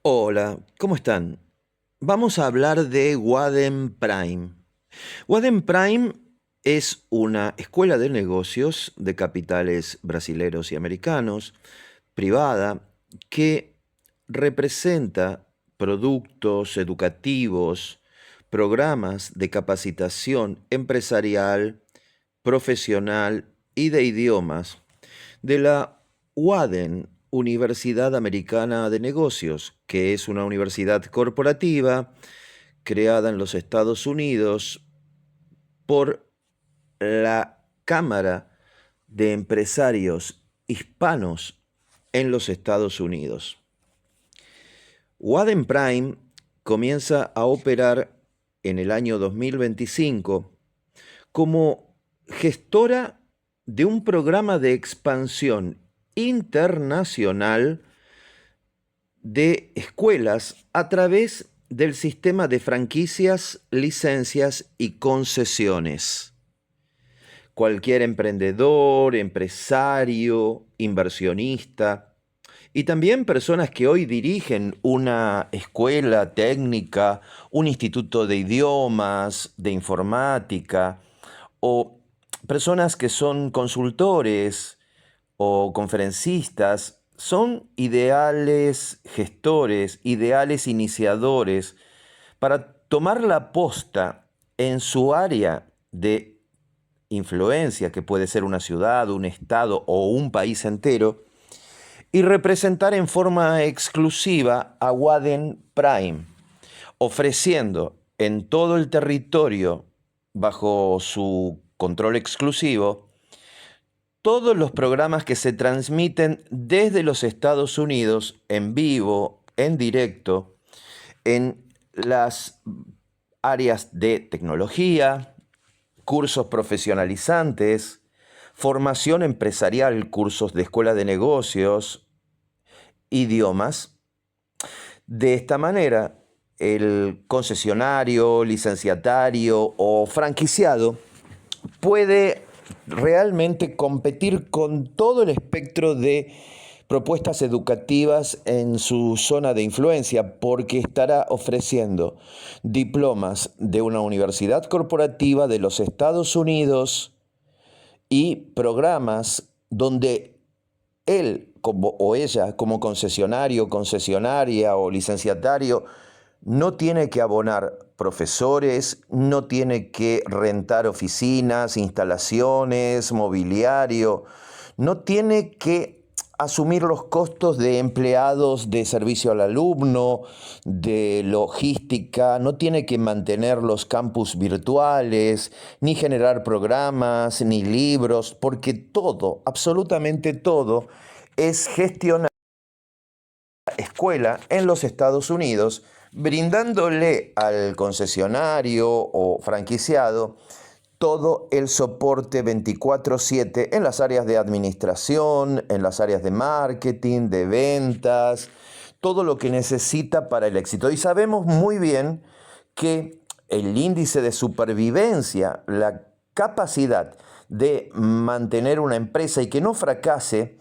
Hola, ¿cómo están? Vamos a hablar de Wadden Prime. Wadden Prime es una escuela de negocios de capitales brasileros y americanos, privada, que representa productos educativos, programas de capacitación empresarial, profesional y de idiomas de la Wadden, Universidad Americana de Negocios, que es una universidad corporativa creada en los Estados Unidos por la Cámara de Empresarios Hispanos en los Estados Unidos. Wadden Prime comienza a operar en el año 2025 como gestora de un programa de expansión internacional de escuelas a través del sistema de franquicias, licencias y concesiones. Cualquier emprendedor, empresario, inversionista y también personas que hoy dirigen una escuela técnica, un instituto de idiomas, de informática, o personas que son consultores o conferencistas, son ideales gestores, ideales iniciadores para tomar la posta en su área de influencia, que puede ser una ciudad, un estado o un país entero, y representar en forma exclusiva a Wadden Prime, ofreciendo en todo el territorio, bajo su control exclusivo, todos los programas que se transmiten desde los Estados Unidos en vivo, en directo, en las áreas de tecnología, cursos profesionalizantes, formación empresarial, cursos de escuela de negocios, idiomas. De esta manera, el concesionario, licenciatario o franquiciado puede realmente competir con todo el espectro de propuestas educativas en su zona de influencia, porque estará ofreciendo diplomas de una universidad corporativa de los Estados Unidos y programas donde él o ella como concesionario, concesionaria o licenciatario no tiene que abonar profesores, no tiene que rentar oficinas, instalaciones, mobiliario, no tiene que asumir los costos de empleados de servicio al alumno, de logística, no tiene que mantener los campus virtuales, ni generar programas, ni libros, porque todo, absolutamente todo, es gestionar escuela en los Estados Unidos, brindándole al concesionario o franquiciado todo el soporte 24/7 en las áreas de administración, en las áreas de marketing, de ventas, todo lo que necesita para el éxito. Y sabemos muy bien que el índice de supervivencia, la capacidad de mantener una empresa y que no fracase,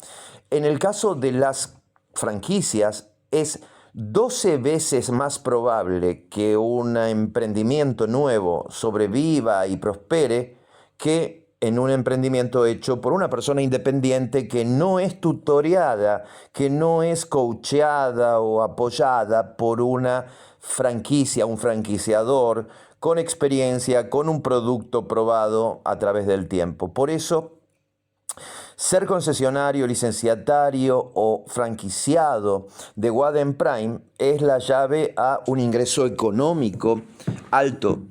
en el caso de las franquicias es 12 veces más probable que un emprendimiento nuevo sobreviva y prospere que en un emprendimiento hecho por una persona independiente que no es tutoreada, que no es coacheada o apoyada por una franquicia, un franquiciador con experiencia, con un producto probado a través del tiempo. Por eso, ser concesionario, licenciatario o franquiciado de Wadden Prime es la llave a un ingreso económico alto,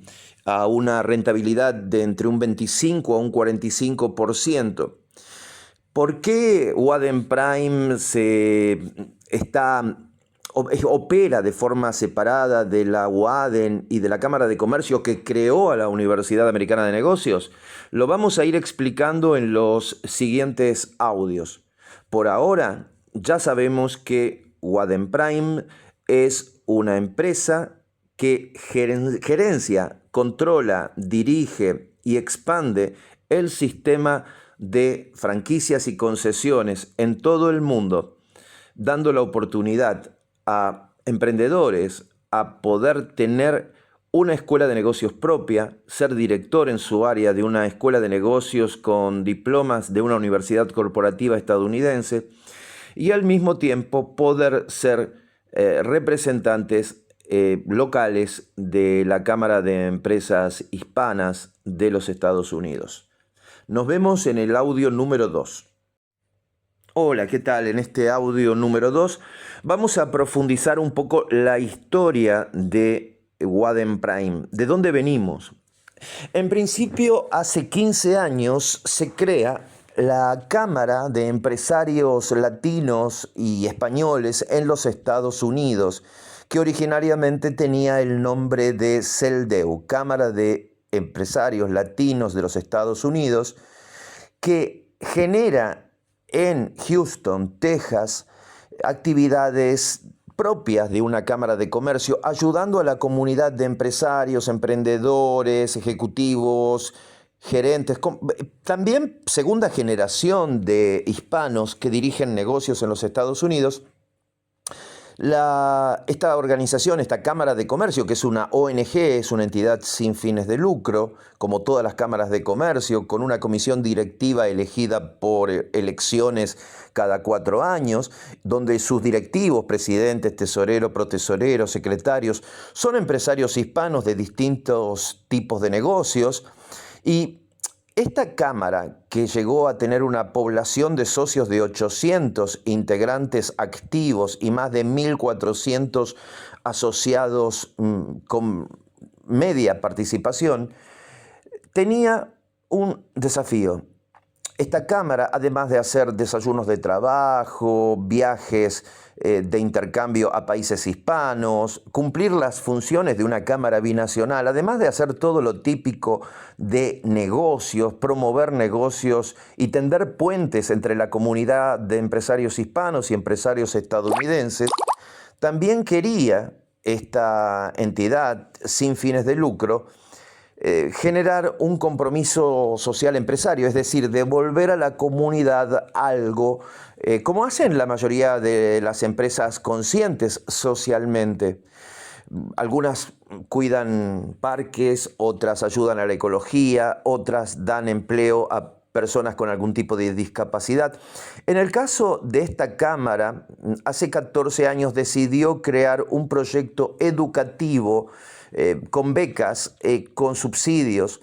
a una rentabilidad de entre un 25 a un 45%. ¿Por qué Wadden Prime opera de forma separada de la Wadden y de la Cámara de Comercio que creó a la Universidad Americana de Negocios? Lo vamos a ir explicando en los siguientes audios. Por ahora, ya sabemos que Wadden Prime es una empresa que gerencia, controla, dirige y expande el sistema de franquicias y concesiones en todo el mundo, dando la oportunidad a emprendedores a poder tener una escuela de negocios propia, ser director en su área de una escuela de negocios con diplomas de una universidad corporativa estadounidense y al mismo tiempo poder ser representantes locales de la Cámara de Empresas Hispanas de los Estados Unidos. Nos vemos en el audio número 2. Hola, ¿qué tal? En este audio número 2 vamos a profundizar un poco la historia de Waden Prime, de dónde venimos. En principio, hace 15 años se crea la Cámara de Empresarios Latinos y Españoles en los Estados Unidos, que originariamente tenía el nombre de CELDEU, Cámara de Empresarios Latinos de los Estados Unidos, que genera en Houston, Texas, actividades propias de una cámara de comercio, ayudando a la comunidad de empresarios, emprendedores, ejecutivos, gerentes, también segunda generación de hispanos que dirigen negocios en los Estados Unidos. Esta organización, esta Cámara de Comercio, que es una ONG, es una entidad sin fines de lucro, como todas las cámaras de comercio, con una comisión directiva elegida por elecciones cada 4 años, donde sus directivos, presidentes, tesoreros, protesoreros, secretarios, son empresarios hispanos de distintos tipos de negocios. Y esta cámara, que llegó a tener una población de socios de 800 integrantes activos y más de 1.400 asociados con media participación, tenía un desafío. Esta cámara, además de hacer desayunos de trabajo, viajes de intercambio a países hispanos, cumplir las funciones de una cámara binacional, además de hacer todo lo típico de negocios, promover negocios y tender puentes entre la comunidad de empresarios hispanos y empresarios estadounidenses, también quería esta entidad sin fines de lucro generar un compromiso social empresario, es decir, devolver a la comunidad algo, como hacen la mayoría de las empresas conscientes socialmente. Algunas cuidan parques, otras ayudan a la ecología, otras dan empleo a personas con algún tipo de discapacidad. En el caso de esta Cámara, hace 14 años decidió crear un proyecto educativo con becas, con subsidios,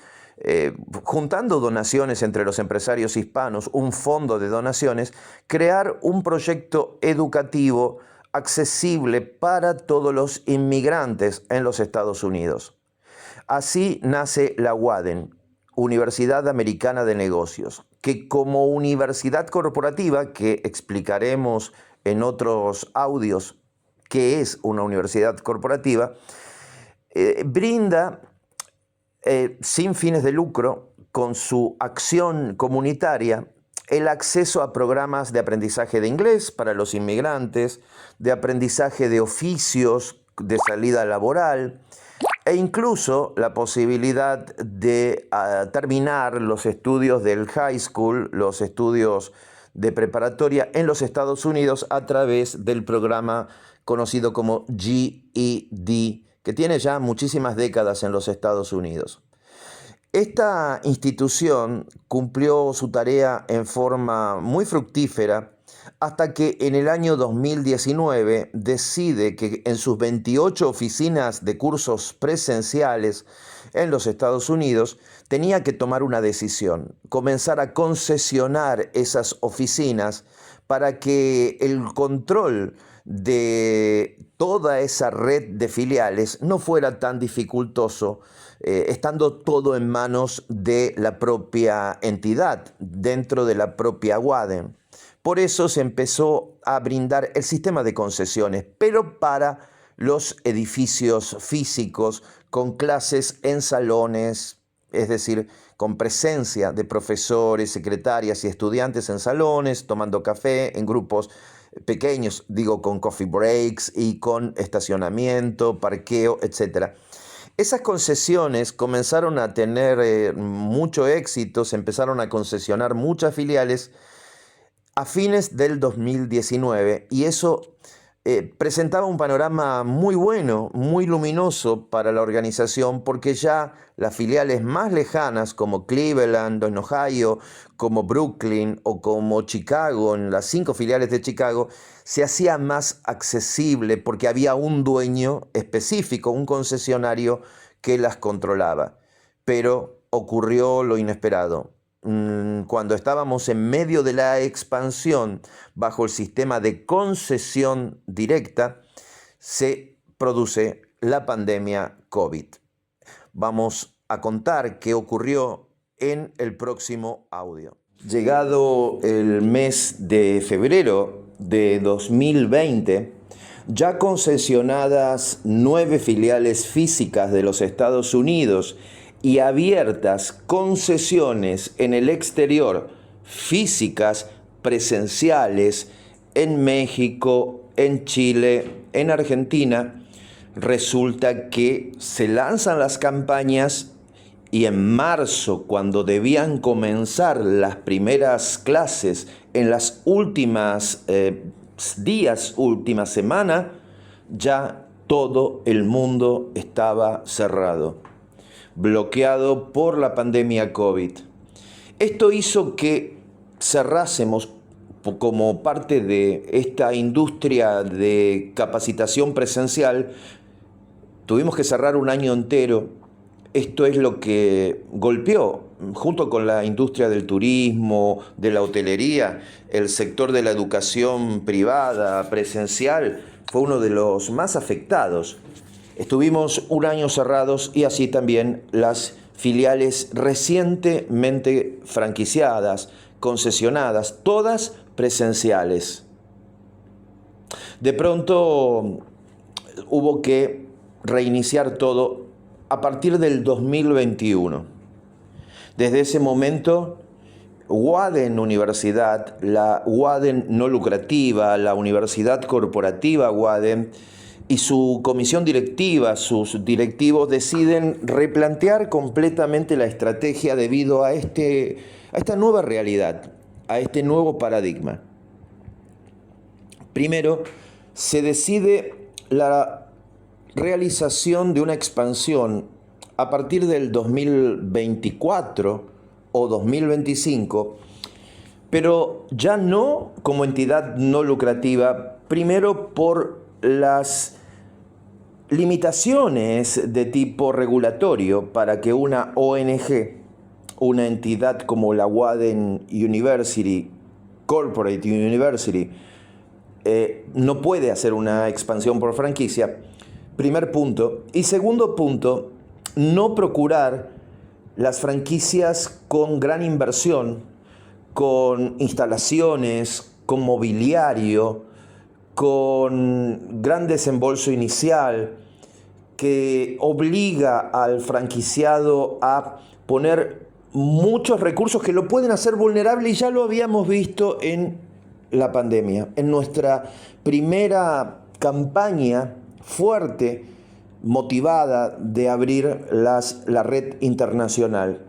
juntando donaciones entre los empresarios hispanos, un fondo de donaciones, crear un proyecto educativo accesible para todos los inmigrantes en los Estados Unidos. Así nace la Waden, Universidad Americana de Negocios, que como universidad corporativa, que explicaremos en otros audios qué es una universidad corporativa, brinda sin fines de lucro, con su acción comunitaria, el acceso a programas de aprendizaje de inglés para los inmigrantes, de aprendizaje de oficios de salida laboral e incluso la posibilidad de terminar los estudios del high school, los estudios de preparatoria en los Estados Unidos a través del programa conocido como GED, que tiene ya muchísimas décadas en los Estados Unidos. Esta institución cumplió su tarea en forma muy fructífera hasta que en el año 2019 decide que en sus 28 oficinas de cursos presenciales en los Estados Unidos tenía que tomar una decisión, comenzar a concesionar esas oficinas para que el control de toda esa red de filiales no fuera tan dificultoso, estando todo en manos de la propia entidad, dentro de la propia Waden. Por eso se empezó a brindar el sistema de concesiones, pero para los edificios físicos, con clases en salones, es decir, con presencia de profesores, secretarias y estudiantes en salones, tomando café en grupos pequeños, digo, con coffee breaks y con estacionamiento, parqueo, etc. Esas concesiones comenzaron a tener mucho éxito, se empezaron a concesionar muchas filiales a fines del 2019 y eso presentaba un panorama muy bueno, muy luminoso para la organización, porque ya las filiales más lejanas como Cleveland en Ohio, como Brooklyn o como Chicago, en las 5 filiales de Chicago, se hacía más accesible porque había un dueño específico, un concesionario que las controlaba. Pero ocurrió lo inesperado. Cuando estábamos en medio de la expansión bajo el sistema de concesión directa, se produce la pandemia COVID. Vamos a contar qué ocurrió en el próximo audio. Llegado el mes de febrero de 2020, ya concesionadas 9 filiales físicas de los Estados Unidos y abiertas concesiones en el exterior, físicas, presenciales, en México, en Chile, en Argentina, resulta que se lanzan las campañas y en marzo, cuando debían comenzar las primeras clases, en las últimas días, última semana, ya todo el mundo estaba cerrado, bloqueado por la pandemia COVID. Esto hizo que cerrásemos como parte de esta industria de capacitación presencial. Tuvimos que cerrar un año entero. Esto es lo que golpeó, junto con la industria del turismo, de la hotelería, el sector de la educación privada, presencial, fue uno de los más afectados. Estuvimos un año cerrados y así también las filiales recientemente franquiciadas, concesionadas, todas presenciales. De pronto hubo que reiniciar todo a partir del 2021. Desde ese momento, Waden Universidad, la Waden no lucrativa, la Universidad Corporativa Waden y su comisión directiva, sus directivos deciden replantear completamente la estrategia debido a esta nueva realidad, a este nuevo paradigma. Primero, se decide la realización de una expansión a partir del 2024 o 2025, pero ya no como entidad no lucrativa, primero por las limitaciones de tipo regulatorio para que una ONG, una entidad como la Waden University, Corporate University, no puede hacer una expansión por franquicia. Primer punto. Y segundo punto, no procurar las franquicias con gran inversión, con instalaciones, con mobiliario, con gran desembolso inicial, que obliga al franquiciado a poner muchos recursos que lo pueden hacer vulnerable, y ya lo habíamos visto en la pandemia. En nuestra primera campaña fuerte, motivada de abrir la red internacional.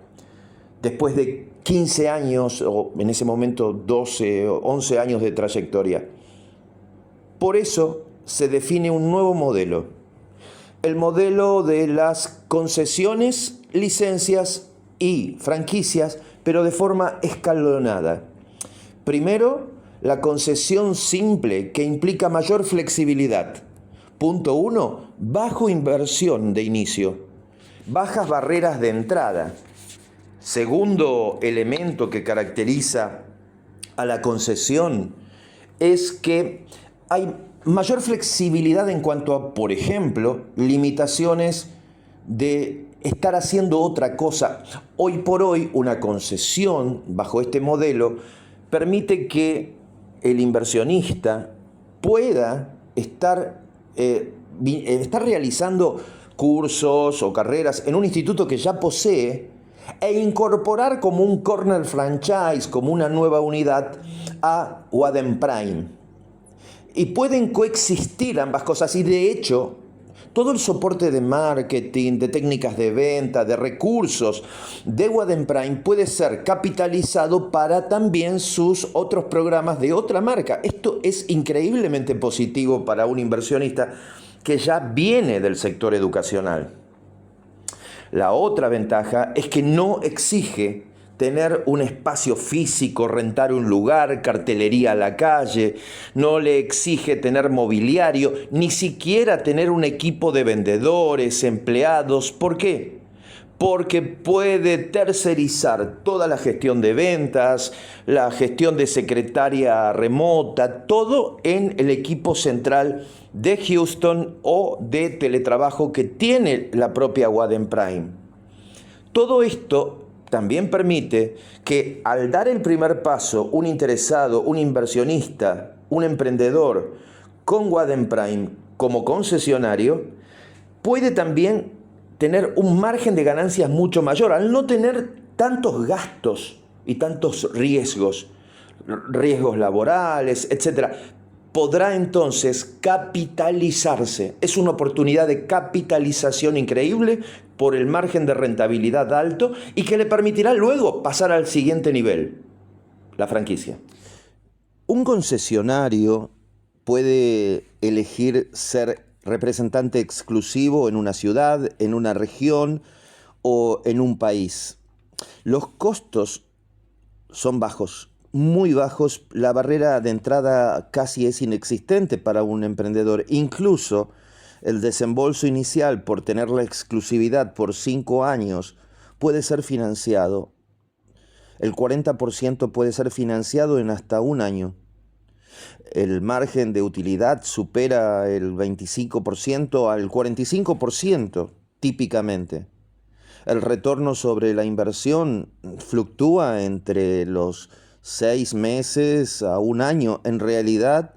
Después de 15 años, o en ese momento 12 o 11 años de trayectoria. Por eso se define un nuevo modelo. El modelo de las concesiones, licencias y franquicias, pero de forma escalonada. Primero, la concesión simple, que implica mayor flexibilidad. Punto 1, bajo inversión de inicio, bajas barreras de entrada. Segundo elemento que caracteriza a la concesión es que hay mayor flexibilidad en cuanto a, por ejemplo, limitaciones de estar haciendo otra cosa. Hoy por hoy, una concesión bajo este modelo permite que el inversionista pueda estar realizando cursos o carreras en un instituto que ya posee e incorporar como un corner franchise, como una nueva unidad, a Waden Prime. Y pueden coexistir ambas cosas, y de hecho todo el soporte de marketing, de técnicas de venta, de recursos de Waden Prime puede ser capitalizado para también sus otros programas de otra marca. Esto es increíblemente positivo para un inversionista que ya viene del sector educacional. La otra ventaja es que no exige tener un espacio físico, rentar un lugar, cartelería a la calle, no le exige tener mobiliario, ni siquiera tener un equipo de vendedores, empleados. ¿Por qué? Porque puede tercerizar toda la gestión de ventas, la gestión de secretaria remota, todo en el equipo central de Houston o de teletrabajo que tiene la propia Waden Prime. Todo esto también permite que al dar el primer paso un interesado, un inversionista, un emprendedor con Waden Prime como concesionario, puede también tener un margen de ganancias mucho mayor, al no tener tantos gastos y tantos riesgos laborales, etc. Podrá entonces capitalizarse. Es una oportunidad de capitalización increíble por el margen de rentabilidad alto y que le permitirá luego pasar al siguiente nivel, la franquicia. Un concesionario puede elegir ser representante exclusivo en una ciudad, en una región o en un país. Los costos son bajos, muy bajos. La barrera de entrada casi es inexistente para un emprendedor. Incluso el desembolso inicial por tener la exclusividad por 5 años puede ser financiado. El 40% puede ser financiado en hasta 1 año. El margen de utilidad supera el 25% al 45% típicamente. El retorno sobre la inversión fluctúa entre los 6 meses a 1 año. En realidad,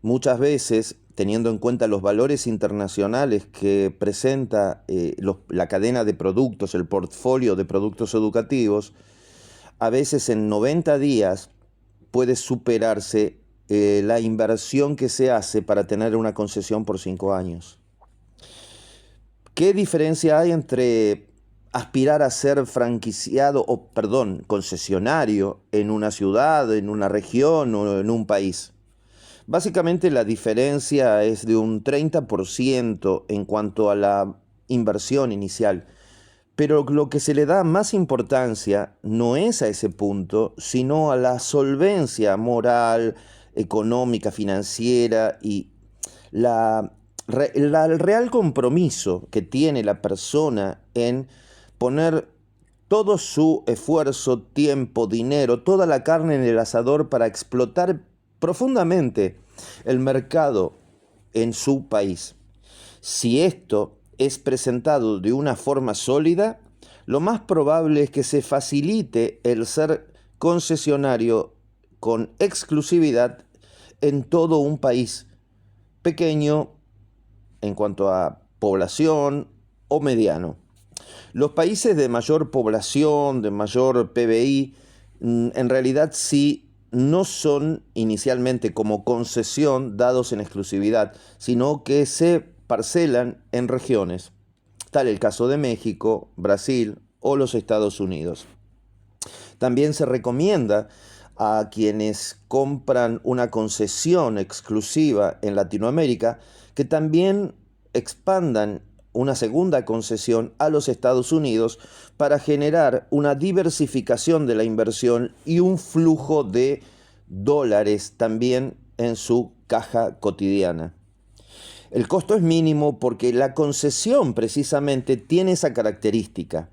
muchas veces, teniendo en cuenta los valores internacionales que presenta la cadena de productos, el portfolio de productos educativos, a veces en 90 días puede superarse la inversión que se hace para tener una concesión por 5 años. ¿Qué diferencia hay entre aspirar a ser concesionario en una ciudad, en una región o en un país? Básicamente la diferencia es de un 30% en cuanto a la inversión inicial. Pero lo que se le da más importancia no es a ese punto, sino a la solvencia moral, económica, financiera y el real compromiso que tiene la persona en poner todo su esfuerzo, tiempo, dinero, toda la carne en el asador para explotar profundamente el mercado en su país. Si esto es presentado de una forma sólida, lo más probable es que se facilite el ser concesionario con exclusividad en todo un país pequeño en cuanto a población o mediano. Los países de mayor población, de mayor PBI, en realidad sí no son inicialmente como concesión dados en exclusividad, sino que se parcelan en regiones. Tal el caso de México, Brasil o los Estados Unidos. También se recomienda a quienes compran una concesión exclusiva en Latinoamérica que también expandan una segunda concesión a los Estados Unidos para generar una diversificación de la inversión y un flujo de dólares también en su caja cotidiana. El costo es mínimo porque la concesión precisamente tiene esa característica.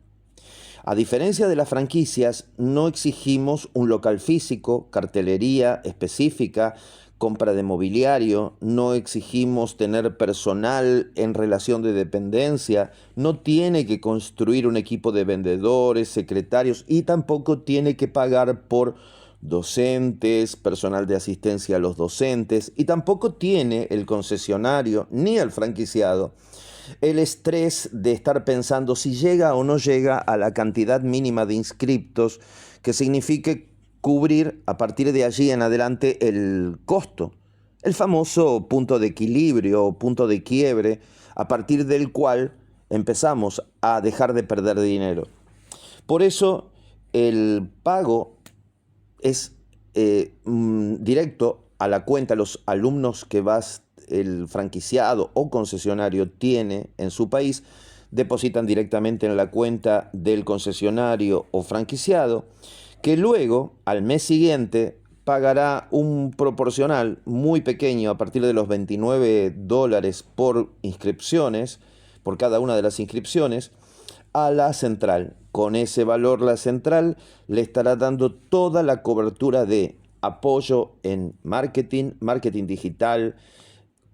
A diferencia de las franquicias, no exigimos un local físico, cartelería específica, compra de mobiliario, no exigimos tener personal en relación de dependencia, no tiene que construir un equipo de vendedores, secretarios y tampoco tiene que pagar por docentes, personal de asistencia a los docentes y tampoco tiene el concesionario ni el franquiciado el estrés de estar pensando si llega o no llega a la cantidad mínima de inscriptos que signifique cubrir a partir de allí en adelante el costo el famoso punto de equilibrio o punto de quiebre a partir del cual empezamos a dejar de perder dinero. Por eso el pago es directo a la cuenta. Los alumnos que el franquiciado o concesionario tiene en su país depositan directamente en la cuenta del concesionario o franquiciado, que luego, al mes siguiente, pagará un proporcional muy pequeño a partir de los $29 por inscripciones, por cada una de las inscripciones, a la central. Con ese valor la central le estará dando toda la cobertura de apoyo en marketing, marketing digital,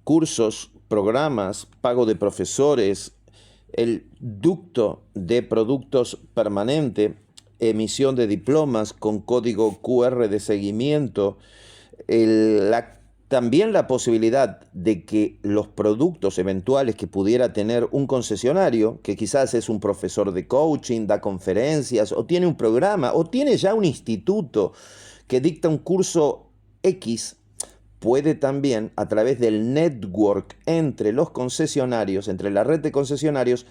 cursos, programas, pago de profesores, el ducto de productos permanente, emisión de diplomas con código QR de seguimiento, también la posibilidad de que los productos eventuales que pudiera tener un concesionario, que quizás es un profesor de coaching, da conferencias, o tiene un programa, o tiene ya un instituto que dicta un curso X, puede también, a través del network entre los concesionarios, entre la red de concesionarios,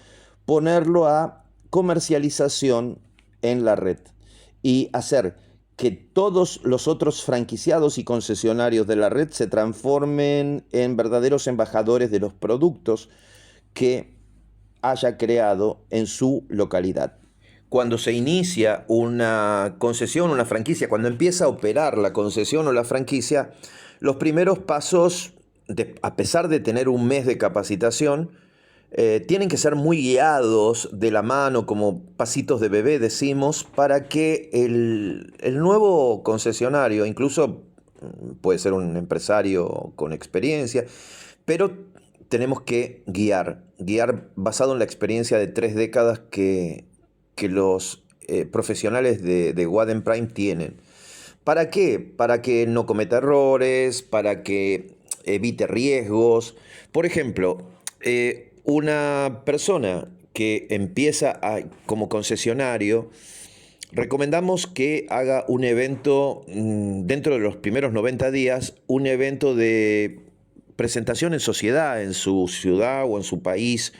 ponerlo a comercialización en la red y hacer que todos los otros franquiciados y concesionarios de la red se transformen en verdaderos embajadores de los productos que haya creado en su localidad. Cuando se inicia una concesión, una franquicia, cuando empieza a operar la concesión o la franquicia, los primeros pasos, a pesar de tener un mes de capacitación, tienen que ser muy guiados de la mano, como pasitos de bebé decimos, para que el nuevo concesionario, incluso puede ser un empresario con experiencia, pero tenemos que guiar basado en la experiencia de 3 décadas que los profesionales de Waden Prime tienen. ¿Para qué? Para que no cometa errores, para que evite riesgos. Por ejemplo, una persona que empieza como concesionario, recomendamos que haga un evento dentro de los primeros 90 días, un evento de presentación en sociedad en su ciudad o en su país,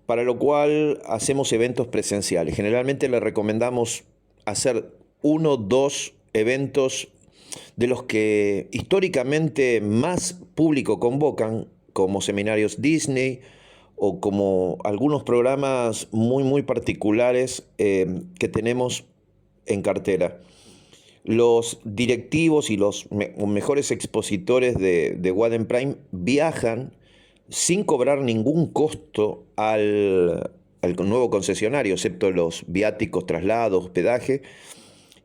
para lo cual hacemos eventos presenciales. Generalmente le recomendamos hacer 1 o 2 eventos de los que históricamente más público convocan, como seminarios Disney o como algunos programas muy particulares que tenemos en cartera. Los directivos y los mejores expositores de Waden Prime viajan sin cobrar ningún costo al nuevo concesionario, excepto los viáticos, traslados, hospedaje,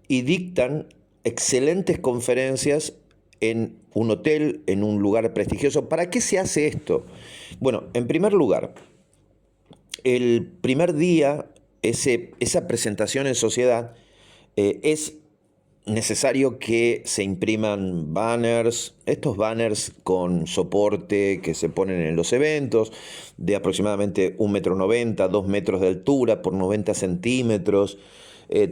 y dictan excelentes conferencias en un hotel, en un lugar prestigioso. ¿Para qué se hace esto? Bueno, en primer lugar, el primer día, esa presentación en sociedad, es necesario que se impriman banners, estos banners con soporte que se ponen en los eventos, de aproximadamente 1,90 m, 2 metros de altura por 90 centímetros.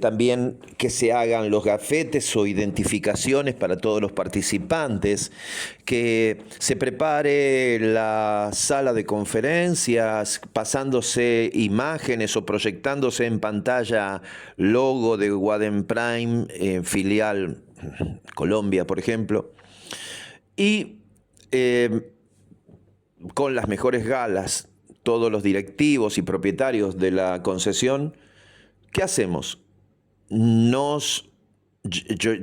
También que se hagan los gafetes o identificaciones para todos los participantes, que se prepare la sala de conferencias, pasándose imágenes o proyectándose en pantalla logo de Waden Prime, filial Colombia, por ejemplo, y con las mejores galas, todos los directivos y propietarios de la concesión. ¿Qué hacemos?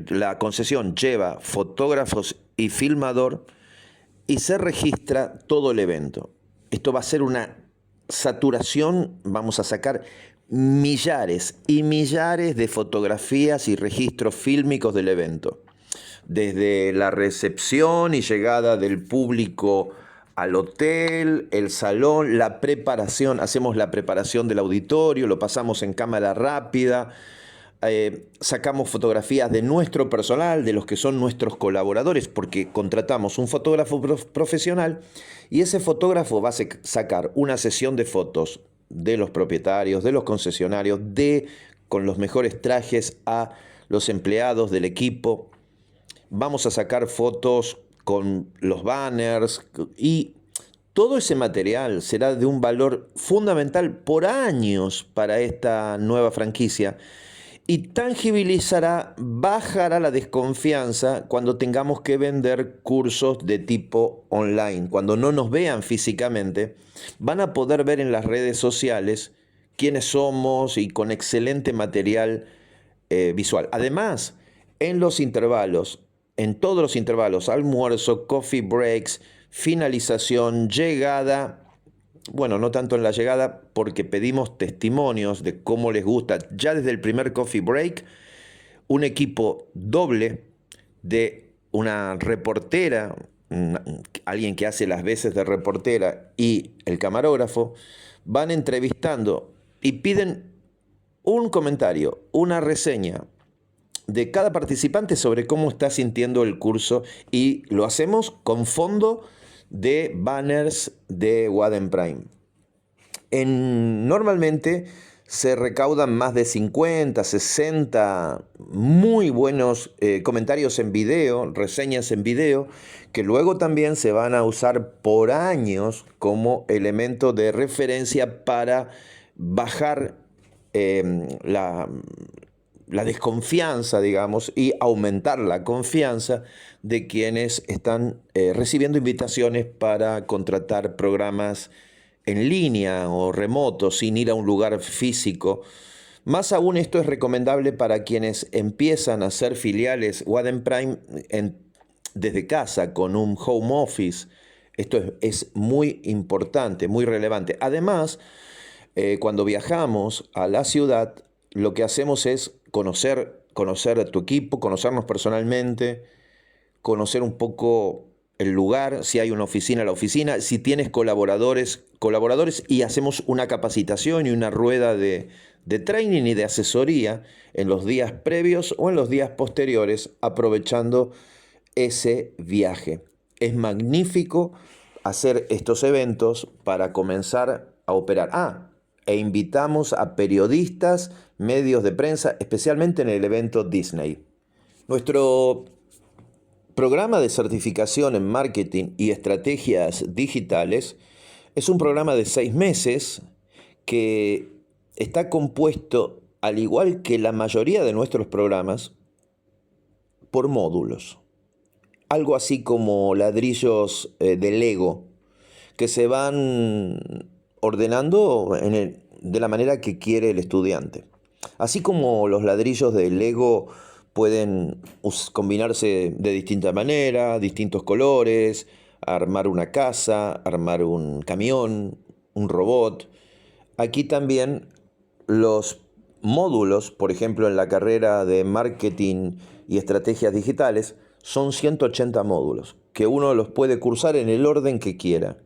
La concesión lleva fotógrafos y filmador y se registra todo el evento. Esto va a ser una saturación, vamos a sacar millares y millares de fotografías y registros fílmicos del evento. Desde la recepción y llegada del público al hotel, el salón, la preparación, hacemos la preparación del auditorio, lo pasamos en cámara rápida, sacamos fotografías de nuestro personal, de los que son nuestros colaboradores, porque contratamos un fotógrafo profesional y ese fotógrafo va a sacar una sesión de fotos de los propietarios, de los concesionarios, con los mejores trajes a los empleados del equipo. Vamos a sacar fotos con los banners y todo ese material será de un valor fundamental por años para esta nueva franquicia y tangibilizará, bajará la desconfianza cuando tengamos que vender cursos de tipo online. Cuando no nos vean físicamente, van a poder ver en las redes sociales quiénes somos y con excelente material visual. Además, en los intervalos, en todos los intervalos, almuerzo, coffee breaks, finalización, llegada, bueno, no tanto en la llegada porque pedimos testimonios de cómo les gusta. Ya desde el primer coffee break, un equipo doble de una reportera, alguien que hace las veces de reportera y el camarógrafo, van entrevistando y piden un comentario, una reseña de cada participante sobre cómo está sintiendo el curso y lo hacemos con fondo de banners de Waden Prime. Normalmente se recaudan más de 50, 60 muy buenos comentarios en video, reseñas en video, que luego también se van a usar por años como elemento de referencia para bajar la desconfianza, digamos, y aumentar la confianza de quienes están recibiendo invitaciones para contratar programas en línea o remotos sin ir a un lugar físico. Más aún esto es recomendable para quienes empiezan a hacer filiales Waden Prime desde casa con un home office. Esto es muy importante, muy relevante. Además, cuando viajamos a la ciudad, lo que hacemos es conocer a tu equipo, conocernos personalmente, conocer un poco el lugar, si hay una oficina, la oficina, si tienes colaboradores y hacemos una capacitación y una rueda de training y de asesoría en los días previos o en los días posteriores, aprovechando ese viaje. Es magnífico hacer estos eventos para comenzar a operar. E invitamos a periodistas, medios de prensa, especialmente en el evento Disney. Nuestro programa de certificación en marketing y estrategias digitales es un programa de 6 meses que está compuesto, al igual que la mayoría de nuestros programas, por módulos. Algo así como ladrillos de Lego que se van ordenando de la manera que quiere el estudiante. Así como los ladrillos de Lego pueden combinarse de distinta manera, distintos colores, armar una casa, armar un camión, un robot. Aquí también los módulos, por ejemplo en la carrera de marketing y estrategias digitales, son 180 módulos, que uno los puede cursar en el orden que quiera.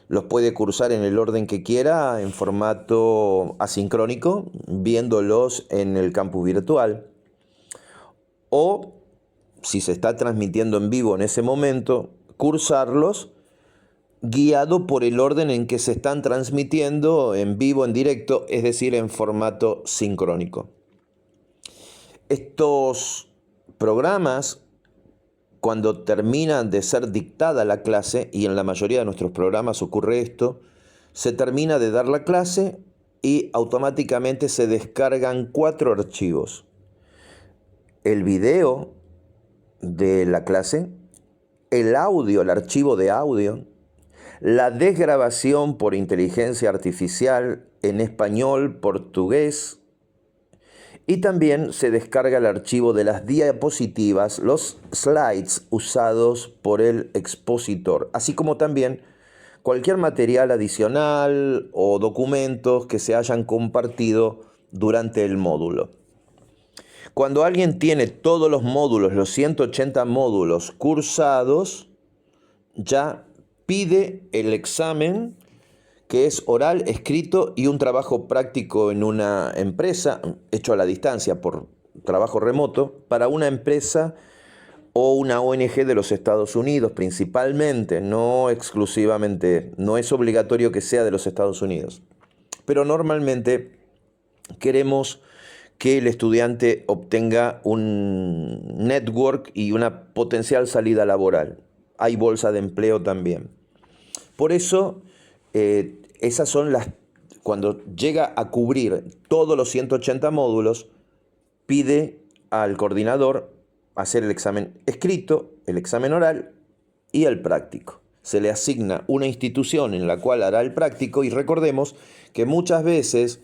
Los puede cursar en el orden que quiera, en formato asincrónico, viéndolos en el campus virtual. O, si se está transmitiendo en vivo en ese momento, cursarlos guiado por el orden en que se están transmitiendo en vivo, en directo, es decir, en formato sincrónico. Estos programas, cuando terminan de ser dictada la clase, y en la mayoría de nuestros programas ocurre esto, se termina de dar la clase y automáticamente se descargan 4 archivos. El video de la clase, el audio, el archivo de audio, la desgrabación por inteligencia artificial en español, portugués, y también se descarga el archivo de las diapositivas, los slides usados por el expositor, así como también cualquier material adicional o documentos que se hayan compartido durante el módulo. Cuando alguien tiene todos los módulos, los 180 módulos cursados, ya pide el examen, que es oral, escrito y un trabajo práctico en una empresa, hecho a la distancia por trabajo remoto, para una empresa o una ONG de los Estados Unidos principalmente, no exclusivamente, no es obligatorio que sea de los Estados Unidos. Pero normalmente queremos que el estudiante obtenga un network y una potencial salida laboral. hay bolsa de empleo también. Por eso, esas son cuando llega a cubrir todos los 180 módulos, pide al coordinador hacer el examen escrito, el examen oral y el práctico. Se le asigna una institución en la cual hará el práctico, y recordemos que muchas veces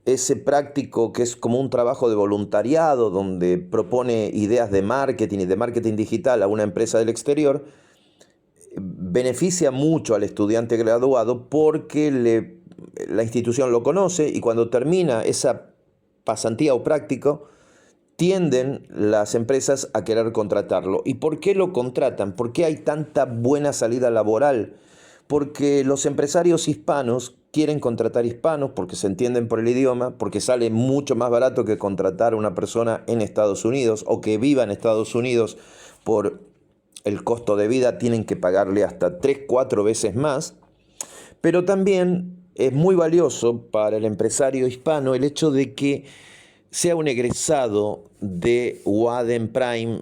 ese práctico, que es como un trabajo de voluntariado donde propone ideas de marketing y de marketing digital a una empresa del exterior, beneficia mucho al estudiante graduado porque la institución lo conoce, y cuando termina esa pasantía o práctico, tienden las empresas a querer contratarlo. ¿Y por qué lo contratan? ¿Por qué hay tanta buena salida laboral? Porque los empresarios hispanos quieren contratar hispanos porque se entienden por el idioma, porque sale mucho más barato que contratar a una persona en Estados Unidos o que viva en Estados Unidos. Por el costo de vida tienen que pagarle hasta 3, 4 veces más. Pero también es muy valioso para el empresario hispano el hecho de que sea un egresado de Wadden Prime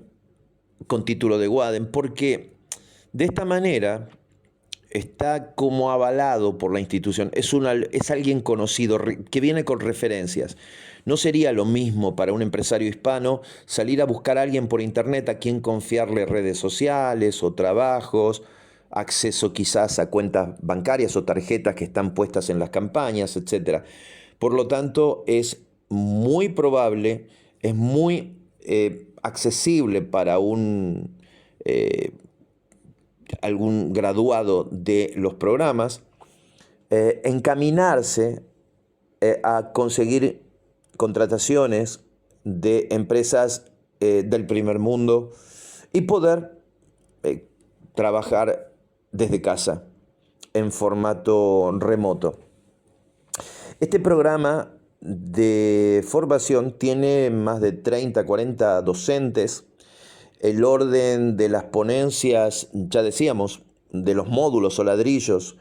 con título de Wadden, porque de esta manera está como avalado por la institución, es alguien conocido, que viene con referencias. No sería lo mismo para un empresario hispano salir a buscar a alguien por internet a quien confiarle redes sociales o trabajos, acceso quizás a cuentas bancarias o tarjetas que están puestas en las campañas, etc. Por lo tanto, es muy probable, es muy accesible para algún graduado de los programas encaminarse a conseguir contrataciones de empresas del primer mundo y poder trabajar desde casa en formato remoto. Este programa de formación tiene más de 30, 40 docentes. El orden de las ponencias, ya decíamos, de los módulos o ladrillos,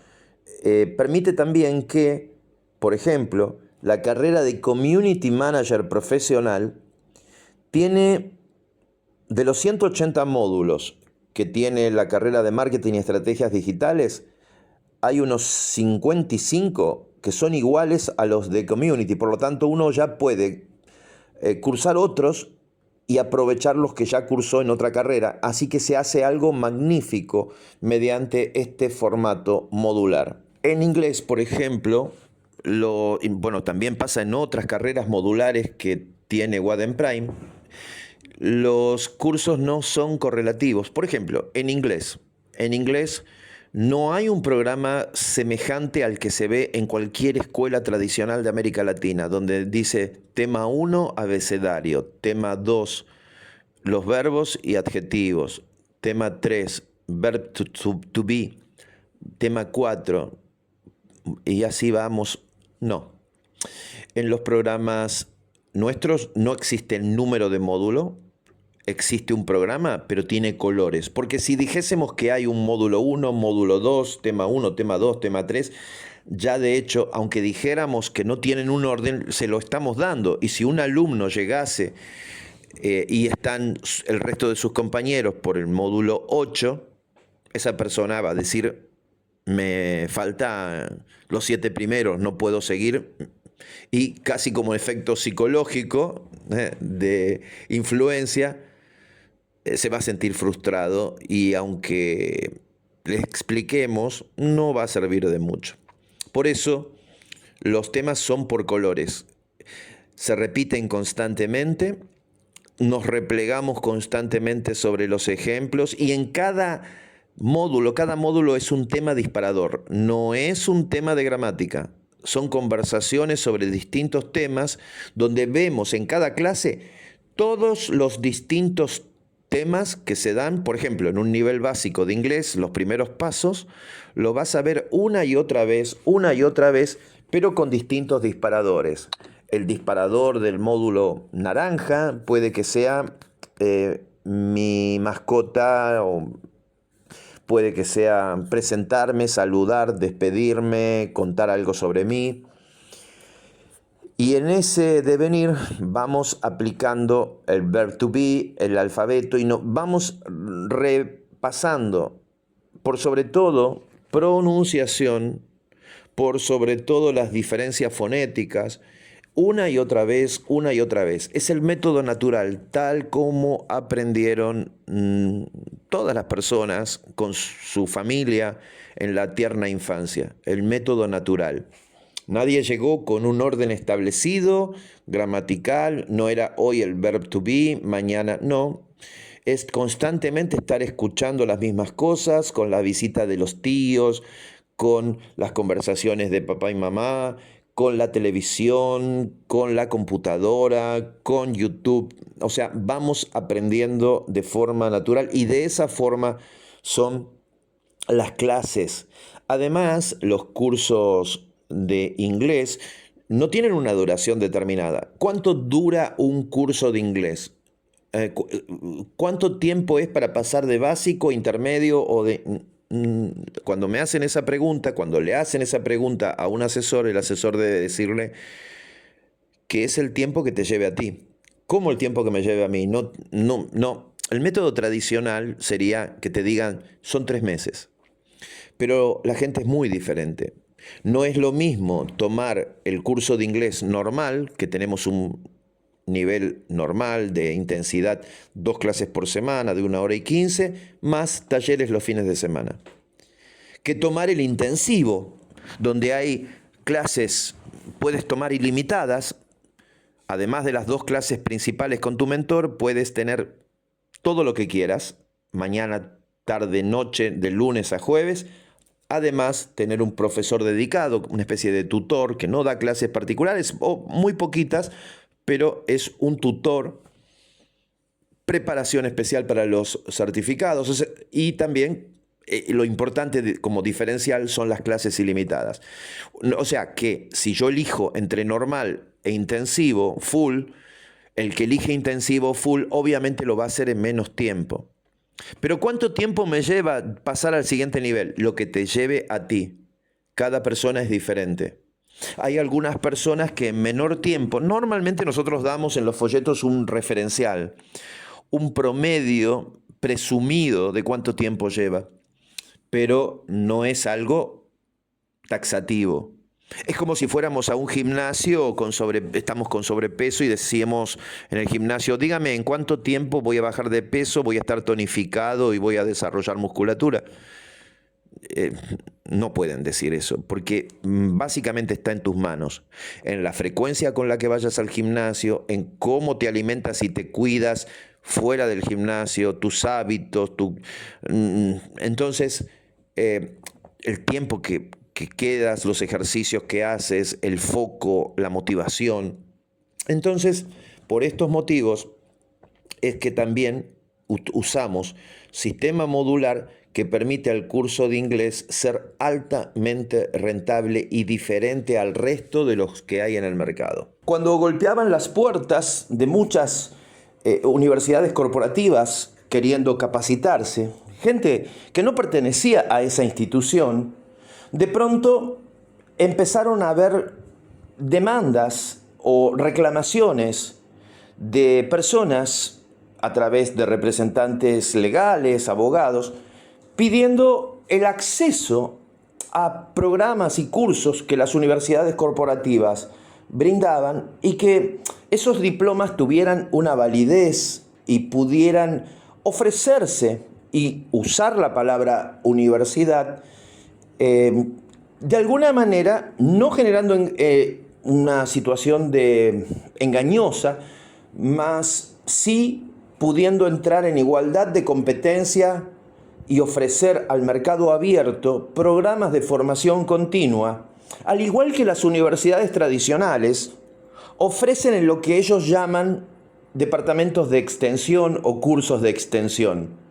permite también que, por ejemplo, la carrera de Community Manager profesional tiene, de los 180 módulos que tiene la carrera de Marketing y Estrategias Digitales, hay unos 55 que son iguales a los de Community. Por lo tanto, uno ya puede cursar otros y aprovechar los que ya cursó en otra carrera. Así que se hace algo magnífico mediante este formato modular. En inglés, por ejemplo, también pasa en otras carreras modulares que tiene Wadden Prime, los cursos no son correlativos. Por ejemplo, en inglés no hay un programa semejante al que se ve en cualquier escuela tradicional de América Latina, donde dice tema 1, abecedario, tema 2, los verbos y adjetivos, tema 3, verb to be, tema 4, y así vamos. No. En los programas nuestros no existe el número de módulo. Existe un programa, pero tiene colores. Porque si dijésemos que hay un módulo 1, módulo 2, tema 1, tema 2, tema 3, ya de hecho, aunque dijéramos que no tienen un orden, se lo estamos dando. Y si un alumno llegase y están el resto de sus compañeros por el módulo 8, esa persona va a decir, me faltan los 7 primeros, no puedo seguir. Y casi como efecto psicológico de influencia, se va a sentir frustrado, y aunque le expliquemos, no va a servir de mucho. Por eso, los temas son por colores. Se repiten constantemente, nos replegamos constantemente sobre los ejemplos, y en cada módulo es un tema disparador, no es un tema de gramática. Son conversaciones sobre distintos temas donde vemos en cada clase todos los distintos temas que se dan. Por ejemplo, en un nivel básico de inglés, los primeros pasos, lo vas a ver una y otra vez, pero con distintos disparadores. El disparador del módulo naranja puede que sea mi mascota, o puede que sea presentarme, saludar, despedirme, contar algo sobre mí. Y en ese devenir vamos aplicando el verb to be, el alfabeto, y vamos repasando por sobre todo pronunciación, por sobre todo las diferencias fonéticas, una y otra vez, una y otra vez. Es el método natural, tal como aprendieron todas las personas con su familia en la tierna infancia, el método natural. Nadie llegó con un orden establecido, gramatical, no era hoy el verb to be, mañana no. Es constantemente estar escuchando las mismas cosas, con la visita de los tíos, con las conversaciones de papá y mamá, con la televisión, con la computadora, con YouTube. O sea, vamos aprendiendo de forma natural y de esa forma son las clases. Además, los cursos de inglés no tienen una duración determinada. ¿Cuánto dura un curso de inglés? ¿Cuánto tiempo es para pasar de básico, intermedio o de... Cuando me hacen esa pregunta, cuando le hacen esa pregunta a un asesor, el asesor debe decirle que es el tiempo que te lleve a ti. ¿Cómo el tiempo que me lleve a mí? No, no, no. El método tradicional sería que te digan, son 3 meses. Pero la gente es muy diferente. No es lo mismo tomar el curso de inglés normal, que tenemos un nivel normal de intensidad, 2 clases por semana de 1 hora y 15, más talleres los fines de semana, que tomar el intensivo, donde hay clases, puedes tomar ilimitadas, además de las 2 clases principales con tu mentor, puedes tener todo lo que quieras, mañana, tarde, noche, de lunes a jueves. Además, tener un profesor dedicado, una especie de tutor que no da clases particulares o muy poquitas, pero es un tutor, preparación especial para los certificados y también lo importante como diferencial son las clases ilimitadas. O sea que si yo elijo entre normal e intensivo, full, el que elige intensivo full obviamente lo va a hacer en menos tiempo. Pero ¿cuánto tiempo me lleva pasar al siguiente nivel? Lo que te lleve a ti. Cada persona es diferente. Hay algunas personas que en menor tiempo, normalmente nosotros damos en los folletos un referencial, un promedio presumido de cuánto tiempo lleva, pero no es algo taxativo. Es como si fuéramos a un gimnasio, estamos con sobrepeso y decíamos en el gimnasio, dígame en cuánto tiempo voy a bajar de peso, voy a estar tonificado y voy a desarrollar musculatura. No pueden decir eso, porque básicamente está en tus manos, en la frecuencia con la que vayas al gimnasio, en cómo te alimentas y te cuidas fuera del gimnasio, tus hábitos, entonces el tiempo que quedas, los ejercicios que haces, el foco, la motivación. Entonces, por estos motivos es que también usamos sistema modular que permite al curso de inglés ser altamente rentable y diferente al resto de los que hay en el mercado. Cuando golpeaban las puertas de muchas universidades corporativas queriendo capacitarse, gente que no pertenecía a esa institución, de pronto empezaron a haber demandas o reclamaciones de personas a través de representantes legales, abogados, pidiendo el acceso a programas y cursos que las universidades corporativas brindaban y que esos diplomas tuvieran una validez y pudieran ofrecerse y usar la palabra universidad de alguna manera, no generando una situación engañosa, más sí pudiendo entrar en igualdad de competencia y ofrecer al mercado abierto programas de formación continua, al igual que las universidades tradicionales, ofrecen en lo que ellos llaman departamentos de extensión o cursos de extensión.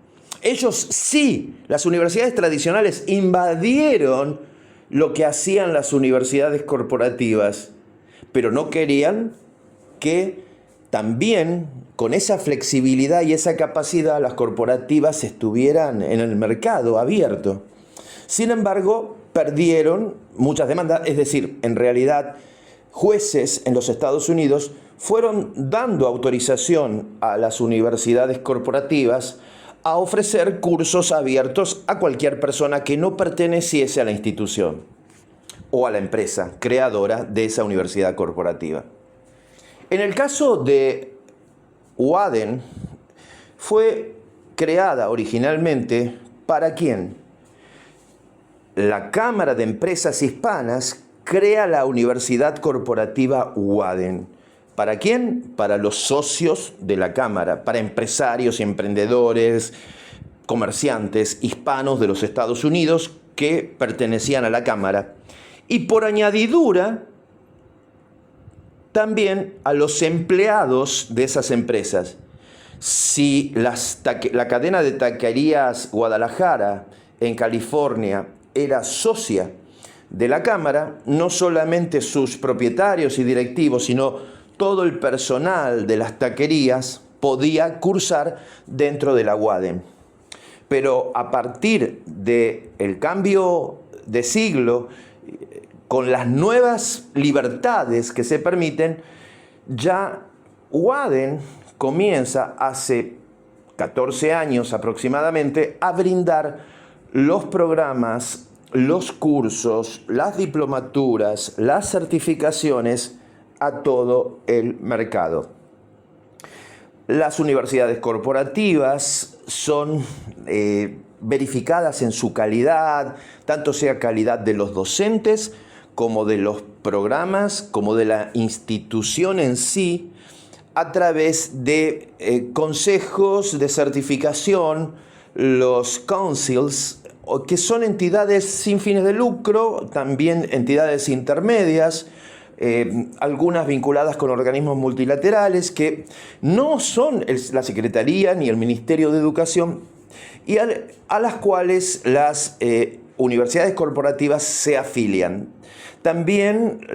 Ellos sí, las universidades tradicionales invadieron lo que hacían las universidades corporativas, pero no querían que también con esa flexibilidad y esa capacidad las corporativas estuvieran en el mercado abierto. Sin embargo, perdieron muchas demandas, es decir, en realidad jueces en los Estados Unidos fueron dando autorización a las universidades corporativas a ofrecer cursos abiertos a cualquier persona que no perteneciese a la institución o a la empresa creadora de esa universidad corporativa. En el caso de Waden, fue creada originalmente ¿para quién? La Cámara de Empresas Hispanas crea la Universidad Corporativa Waden. ¿Para quién? Para los socios de la Cámara, para empresarios y emprendedores, comerciantes hispanos de los Estados Unidos que pertenecían a la Cámara. Y por añadidura, también a los empleados de esas empresas. Si la cadena de taquerías Guadalajara en California era socia de la Cámara, no solamente sus propietarios y directivos, sino todo el personal de las taquerías podía cursar dentro de la Waden. Pero a partir del cambio de siglo, con las nuevas libertades que se permiten, ya Waden comienza hace 14 años aproximadamente a brindar los programas, los cursos, las diplomaturas, las certificaciones a todo el mercado. Las universidades corporativas son verificadas en su calidad, tanto sea calidad de los docentes como de los programas, como de la institución en sí, a través de consejos de certificación, los councils, que son entidades sin fines de lucro, también entidades intermedias, algunas vinculadas con organismos multilaterales que no son la Secretaría ni el Ministerio de Educación, y a las cuales las universidades corporativas se afilian. También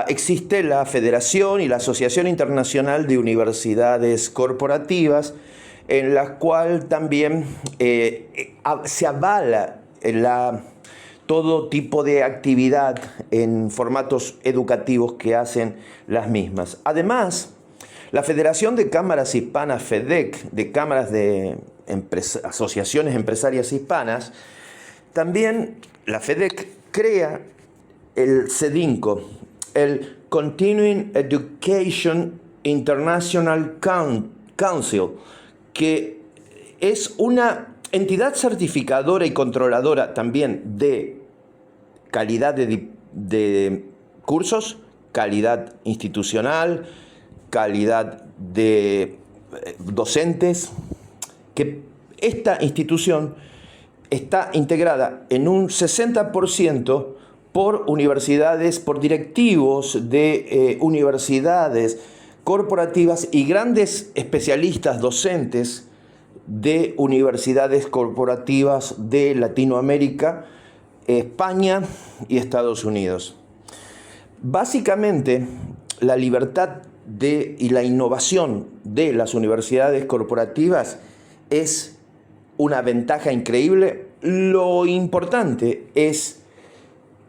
existe la Federación y la Asociación Internacional de Universidades Corporativas, en la cual también se avala todo tipo de actividad en formatos educativos que hacen las mismas. Además, la Federación de Cámaras Hispanas, FEDEC, de cámaras de asociaciones empresarias hispanas, también la FEDEC crea el CEDINCO, el Continuing Education International Council, que es una entidad certificadora y controladora también de calidad de cursos, calidad institucional, calidad de docentes, que esta institución está integrada en un 60% por universidades, por directivos de universidades corporativas y grandes especialistas docentes de universidades corporativas de Latinoamérica, España y Estados Unidos. Básicamente, la libertad y la innovación de las universidades corporativas es una ventaja increíble. Lo importante es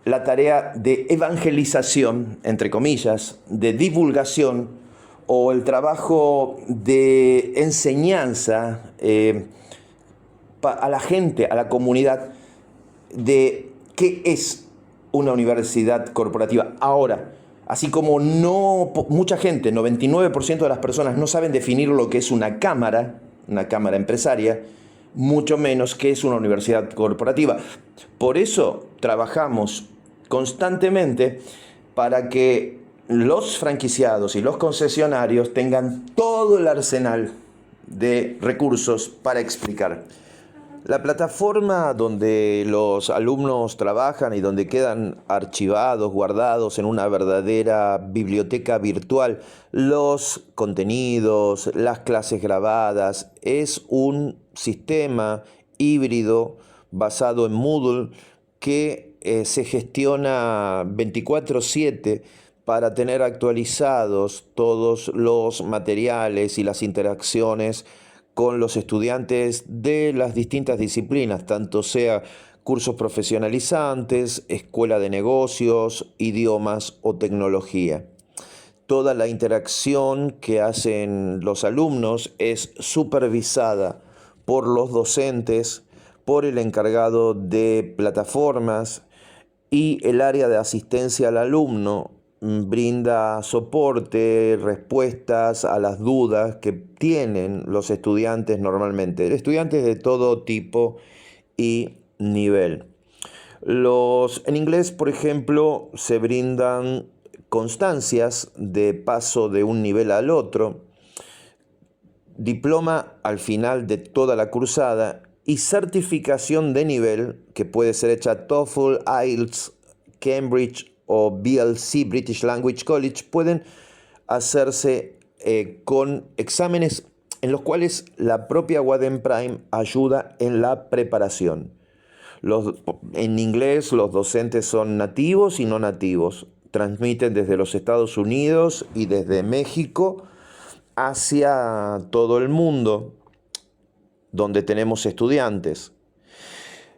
la tarea de evangelización, entre comillas, de divulgación o el trabajo de enseñanza a la gente, a la comunidad, de qué es una universidad corporativa. Ahora, así como mucha gente, 99% de las personas no saben definir lo que es una cámara empresaria, mucho menos qué es una universidad corporativa. Por eso trabajamos constantemente para que los franquiciados y los concesionarios tengan todo el arsenal de recursos para explicar. La plataforma donde los alumnos trabajan y donde quedan archivados, guardados en una verdadera biblioteca virtual, los contenidos, las clases grabadas, es un sistema híbrido basado en Moodle que se gestiona 24/7 para tener actualizados todos los materiales y las interacciones con los estudiantes de las distintas disciplinas, tanto sea cursos profesionalizantes, escuela de negocios, idiomas o tecnología. Toda la interacción que hacen los alumnos es supervisada por los docentes, por el encargado de plataformas y el área de asistencia al alumno brinda soporte, respuestas a las dudas que tienen los estudiantes normalmente, estudiantes de todo tipo y nivel. En inglés, por ejemplo, se brindan constancias de paso de un nivel al otro, diploma al final de toda la cursada y certificación de nivel que puede ser hecha TOEFL, IELTS, Cambridge o BLC, British Language College, pueden hacerse con exámenes en los cuales la propia Wadden Prime ayuda en la preparación. En inglés los docentes son nativos y no nativos. Transmiten desde los Estados Unidos y desde México hacia todo el mundo donde tenemos estudiantes.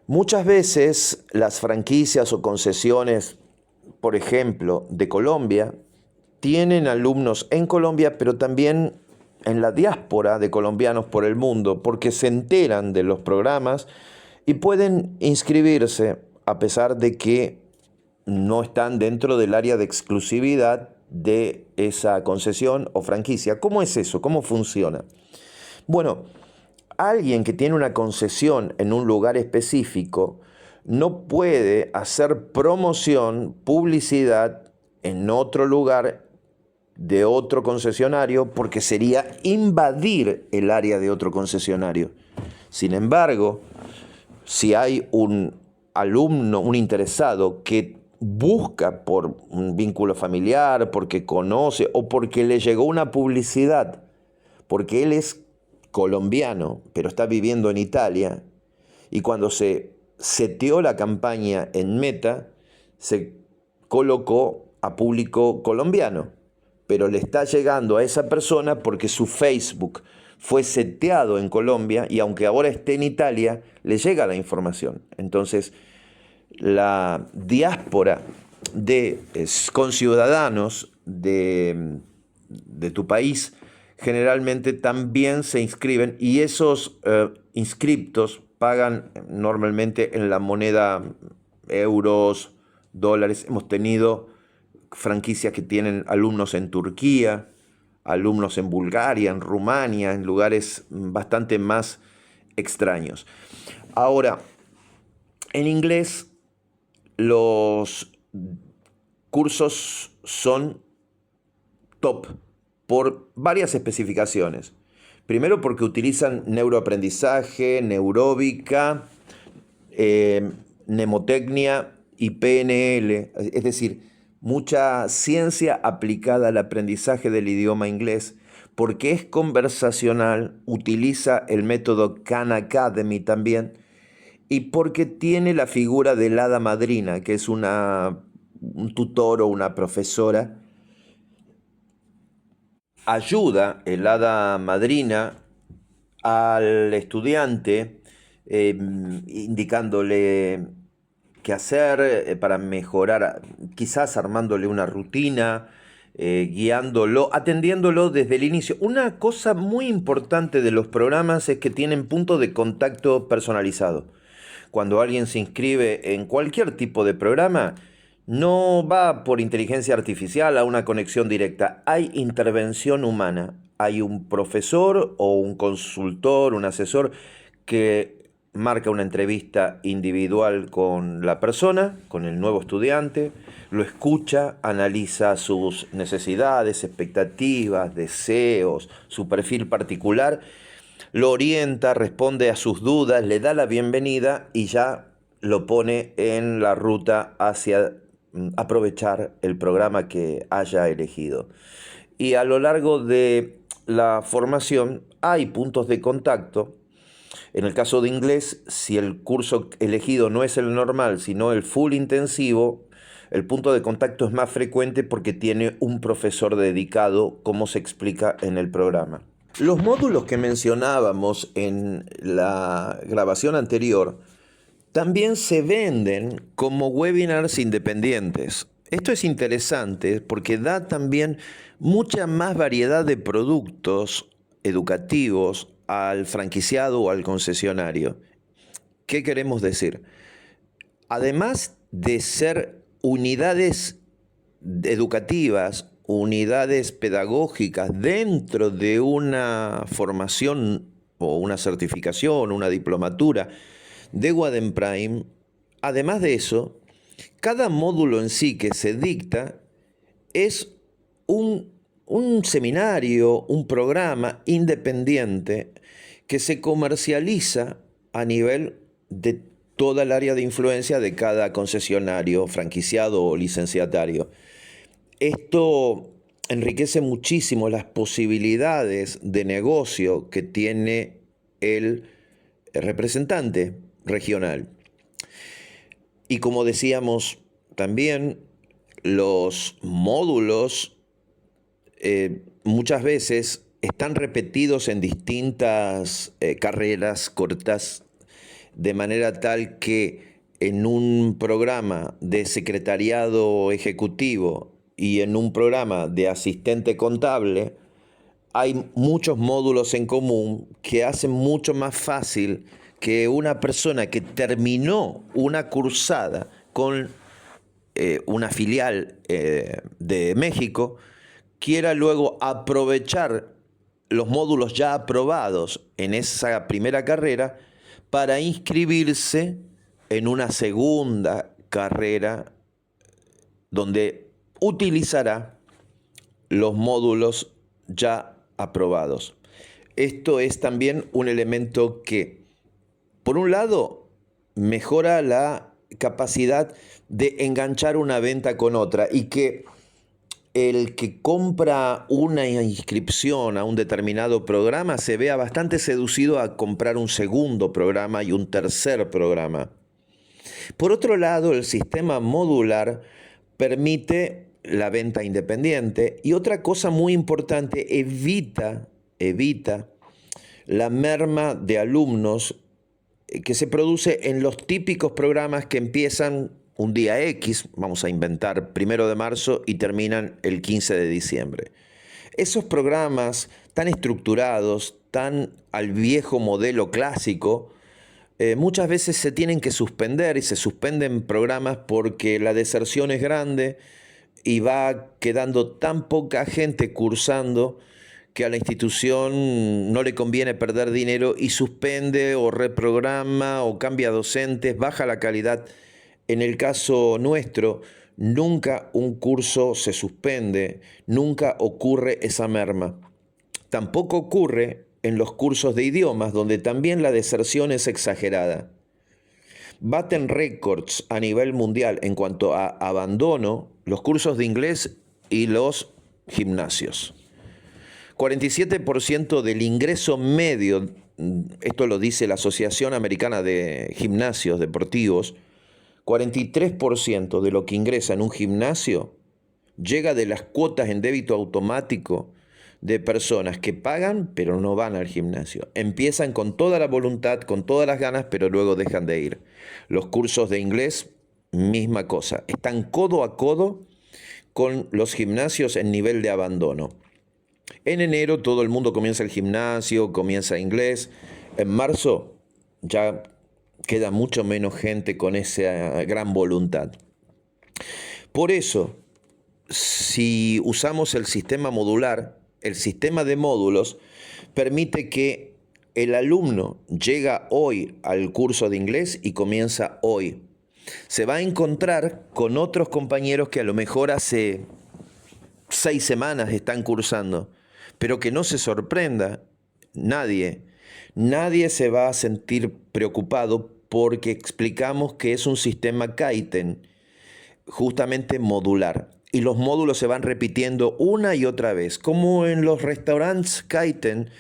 Muchas veces las franquicias o concesiones, por ejemplo, de Colombia, tienen alumnos en Colombia, pero también en la diáspora de colombianos por el mundo, porque se enteran de los programas y pueden inscribirse a pesar de que no están dentro del área de exclusividad de esa concesión o franquicia. ¿Cómo es eso? ¿Cómo funciona? Bueno, alguien que tiene una concesión en un lugar específico no puede hacer promoción, publicidad en otro lugar de otro concesionario porque sería invadir el área de otro concesionario. Sin embargo, si hay un alumno, un interesado que busca por un vínculo familiar, porque conoce o porque le llegó una publicidad, porque él es colombiano, pero está viviendo en Italia, y cuando se seteó la campaña en Meta, se colocó a público colombiano, pero le está llegando a esa persona porque su Facebook fue seteado en Colombia y aunque ahora esté en Italia, le llega la información. Entonces, la diáspora de conciudadanos de tu país generalmente también se inscriben y esos inscriptos pagan normalmente en la moneda euros, dólares. Hemos tenido franquicias que tienen alumnos en Turquía, alumnos en Bulgaria, en Rumania, en lugares bastante más extraños. Ahora, en inglés los cursos son top por varias especificaciones. Primero porque utilizan neuroaprendizaje, neuróbica, mnemotecnia y PNL, es decir, mucha ciencia aplicada al aprendizaje del idioma inglés, porque es conversacional, utiliza el método Khan Academy también, y porque tiene la figura del hada madrina, que es un tutor o una profesora. Ayuda el hada madrina al estudiante, indicándole qué hacer para mejorar, quizás armándole una rutina, guiándolo, atendiéndolo desde el inicio. Una cosa muy importante de los programas es que tienen punto de contacto personalizado. Cuando alguien se inscribe en cualquier tipo de programa, no va por inteligencia artificial a una conexión directa. Hay intervención humana. Hay un profesor o un consultor, un asesor que marca una entrevista individual con la persona, con el nuevo estudiante, lo escucha, analiza sus necesidades, expectativas, deseos, su perfil particular, lo orienta, responde a sus dudas, le da la bienvenida y ya lo pone en la ruta hacia aprovechar el programa que haya elegido. Y a lo largo de la formación hay puntos de contacto. En el caso de inglés, si el curso elegido no es el normal, sino el full intensivo, el punto de contacto es más frecuente porque tiene un profesor dedicado, como se explica en el programa. Los módulos que mencionábamos en la grabación anterior también se venden como webinars independientes. Esto es interesante porque da también mucha más variedad de productos educativos al franquiciado o al concesionario. ¿Qué queremos decir? Además de ser unidades educativas, unidades pedagógicas dentro de una formación o una certificación, una diplomatura de Widen Prime, además de eso, cada módulo en sí que se dicta es un seminario, un programa independiente que se comercializa a nivel de toda el área de influencia de cada concesionario, franquiciado o licenciatario. Esto enriquece muchísimo las posibilidades de negocio que tiene el representante regional. Y como decíamos también, los módulos muchas veces están repetidos en distintas carreras cortas, de manera tal que en un programa de secretariado ejecutivo y en un programa de asistente contable hay muchos módulos en común que hacen mucho más fácil que una persona que terminó una cursada con una filial de México quiera luego aprovechar los módulos ya aprobados en esa primera carrera para inscribirse en una segunda carrera donde utilizará los módulos ya aprobados. Esto es también un elemento que, por un lado, mejora la capacidad de enganchar una venta con otra y que el que compra una inscripción a un determinado programa se vea bastante seducido a comprar un segundo programa y un tercer programa. Por otro lado, el sistema modular permite la venta independiente y otra cosa muy importante, evita la merma de alumnos que se produce en los típicos programas que empiezan un día X, vamos a inventar 1 de marzo y terminan el 15 de diciembre. Esos programas tan estructurados, tan al viejo modelo clásico, muchas veces se tienen que suspender y se suspenden programas porque la deserción es grande y va quedando tan poca gente cursando que a la institución no le conviene perder dinero y suspende o reprograma o cambia docentes, baja la calidad. En el caso nuestro, nunca un curso se suspende, nunca ocurre esa merma. Tampoco ocurre en los cursos de idiomas, donde también la deserción es exagerada. Baten récords a nivel mundial en cuanto a abandono los cursos de inglés y los gimnasios. 47% del ingreso medio, esto lo dice la Asociación Americana de Gimnasios Deportivos, 43% de lo que ingresa en un gimnasio llega de las cuotas en débito automático de personas que pagan pero no van al gimnasio. Empiezan con toda la voluntad, con todas las ganas, pero luego dejan de ir. Los cursos de inglés, misma cosa. Están codo a codo con los gimnasios en nivel de abandono. En enero todo el mundo comienza el gimnasio, comienza inglés. En marzo ya queda mucho menos gente con esa gran voluntad. Por eso, si usamos el sistema modular, el sistema de módulos permite que el alumno llega hoy al curso de inglés y comienza hoy. Se va a encontrar con otros compañeros que a lo mejor hace 6 semanas están cursando, pero que no se sorprenda, nadie se va a sentir preocupado porque explicamos que es un sistema Kaiten, justamente modular. Y los módulos se van repitiendo una y otra vez, como en los restaurantes Kaiten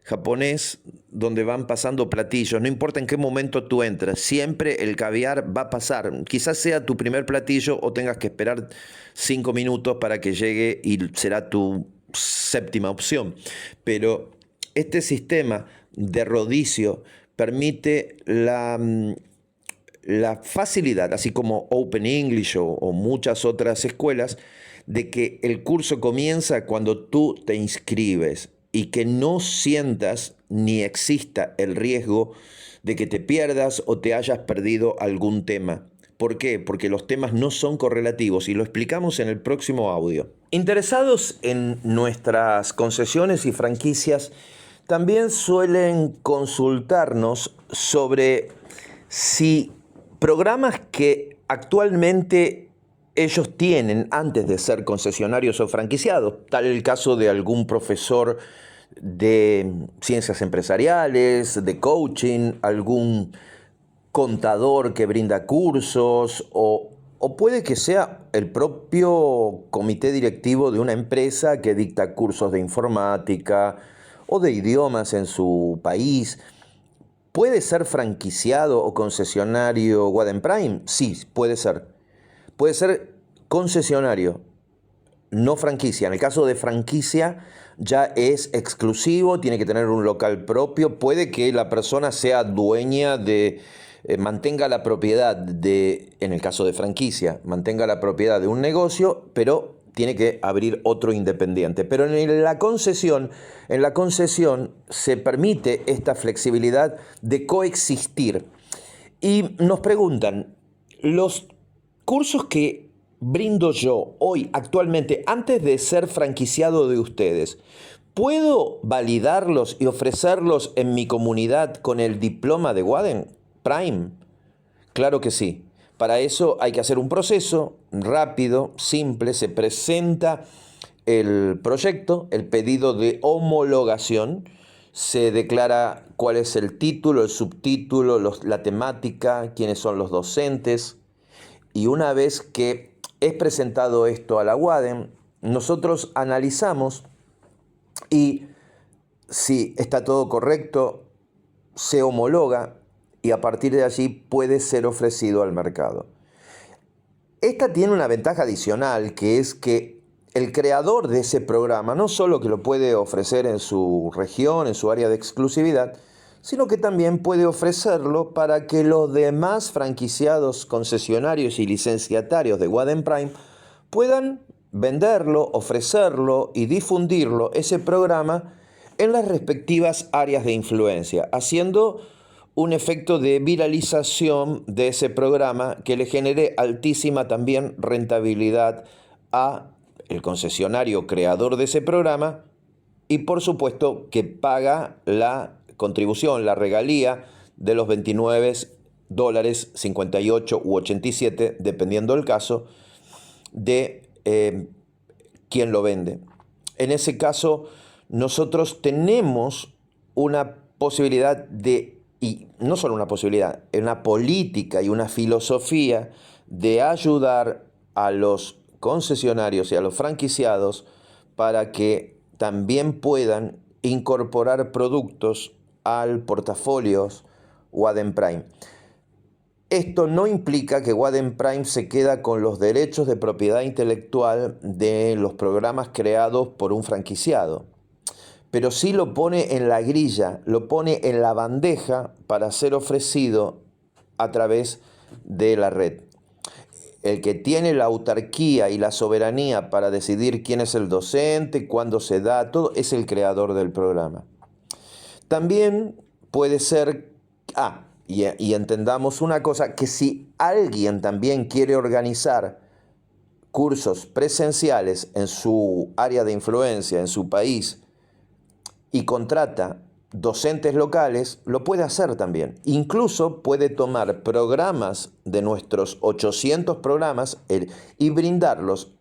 japonés, donde van pasando platillos. No importa en qué momento tú entras, siempre el caviar va a pasar. Quizás sea tu primer platillo o tengas que esperar 5 minutos para que llegue y será tu séptima opción. Pero este sistema de rodicio permite la facilidad, así como Open English o muchas otras escuelas, de que el curso comienza cuando tú te inscribes. y que no sientas ni exista el riesgo de que te pierdas o te hayas perdido algún tema. ¿Por qué? Porque los temas no son correlativos y lo explicamos en el próximo audio. Interesados en nuestras concesiones y franquicias, también suelen consultarnos sobre si programas que actualmente ellos tienen antes de ser concesionarios o franquiciados, tal el caso de algún profesor de ciencias empresariales, de coaching, algún contador que brinda cursos o puede que sea el propio comité directivo de una empresa que dicta cursos de informática o de idiomas en su país. ¿Puede ser franquiciado o concesionario Waden Prime? Sí, puede ser. Puede ser concesionario, no franquicia. En el caso de franquicia ya es exclusivo, tiene que tener un local propio. Puede que la persona sea dueña de, mantenga la propiedad de, en el caso de franquicia, mantenga la propiedad de un negocio, pero tiene que abrir otro independiente. Pero en la concesión se permite esta flexibilidad de coexistir. Y nos preguntan, los cursos que brindo yo hoy, actualmente, antes de ser franquiciado de ustedes, ¿puedo validarlos y ofrecerlos en mi comunidad con el diploma de Waden Prime? Claro que sí. Para eso hay que hacer un proceso rápido, simple. Se presenta el proyecto, el pedido de homologación, se declara cuál es el título, el subtítulo, la temática, quiénes son los docentes. Y una vez que es presentado esto a la Waden, nosotros analizamos y si está todo correcto, se homologa y a partir de allí puede ser ofrecido al mercado. Esta tiene una ventaja adicional, que es que el creador de ese programa no solo que lo puede ofrecer en su región, en su área de exclusividad, sino que también puede ofrecerlo para que los demás franquiciados, concesionarios y licenciatarios de Waden Prime puedan venderlo, ofrecerlo y difundirlo, ese programa, en las respectivas áreas de influencia, haciendo un efecto de viralización de ese programa que le genere altísima también rentabilidad a el concesionario creador de ese programa y por supuesto que paga la contribución, la regalía de los $29.58 u 87, dependiendo del caso, de quien lo vende. En ese caso, nosotros tenemos una posibilidad de, y no solo una posibilidad, una política y una filosofía de ayudar a los concesionarios y a los franquiciados para que también puedan incorporar productos al portafolio Waden Prime. Esto no implica que Waden Prime se queda con los derechos de propiedad intelectual de los programas creados por un franquiciado, pero sí lo pone en la grilla, lo pone en la bandeja para ser ofrecido a través de la red. El que tiene la autarquía y la soberanía para decidir quién es el docente, cuándo se da, todo, es el creador del programa. También puede ser, y entendamos una cosa, que si alguien también quiere organizar cursos presenciales en su área de influencia, en su país, y contrata docentes locales, lo puede hacer también. Incluso puede tomar programas de nuestros 800 programas y brindarlos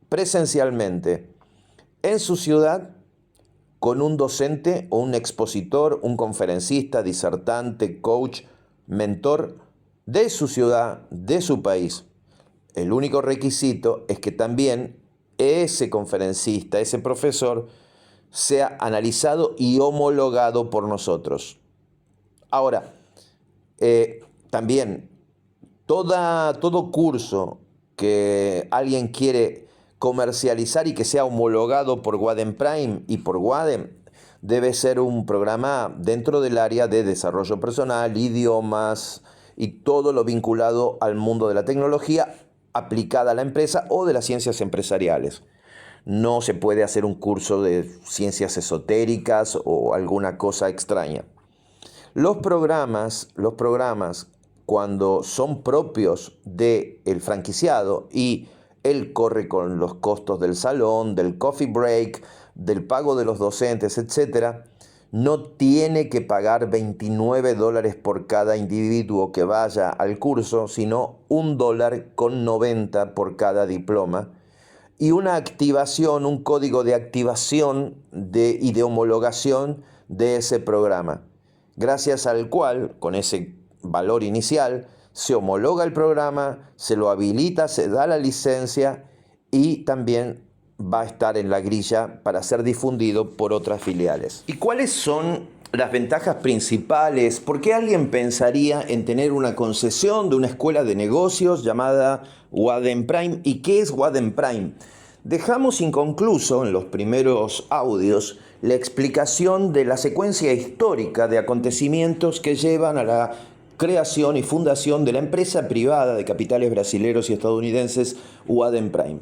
presencialmente en su ciudad con un docente o un expositor, un conferencista, disertante, coach, mentor de su ciudad, de su país. El único requisito es que también ese conferencista, ese profesor, sea analizado y homologado por nosotros. Ahora, también todo curso que alguien quiere comercializar y que sea homologado por Waden Prime y por Waden, debe ser un programa dentro del área de desarrollo personal, idiomas y todo lo vinculado al mundo de la tecnología aplicada a la empresa o de las ciencias empresariales. no se puede hacer un curso de ciencias esotéricas o alguna cosa extraña. Los programas, cuando son propios del franquiciado y él corre con los costos del salón, del coffee break, del pago de los docentes, etc., no tiene que pagar $29 por cada individuo que vaya al curso, sino $1.90 por cada diploma. Y una activación, un código de activación y de homologación de ese programa, gracias al cual, con ese valor inicial, se homologa el programa, se lo habilita, se da la licencia y también va a estar en la grilla para ser difundido por otras filiales. ¿Y cuáles son las ventajas principales? ¿Por qué alguien pensaría en tener una concesión de una escuela de negocios llamada Wadden Prime? ¿Y qué es Wadden Prime? Dejamos inconcluso en los primeros audios la explicación de la secuencia histórica de acontecimientos que llevan a la creación y fundación de la empresa privada de capitales brasileños y estadounidenses Wadden Prime.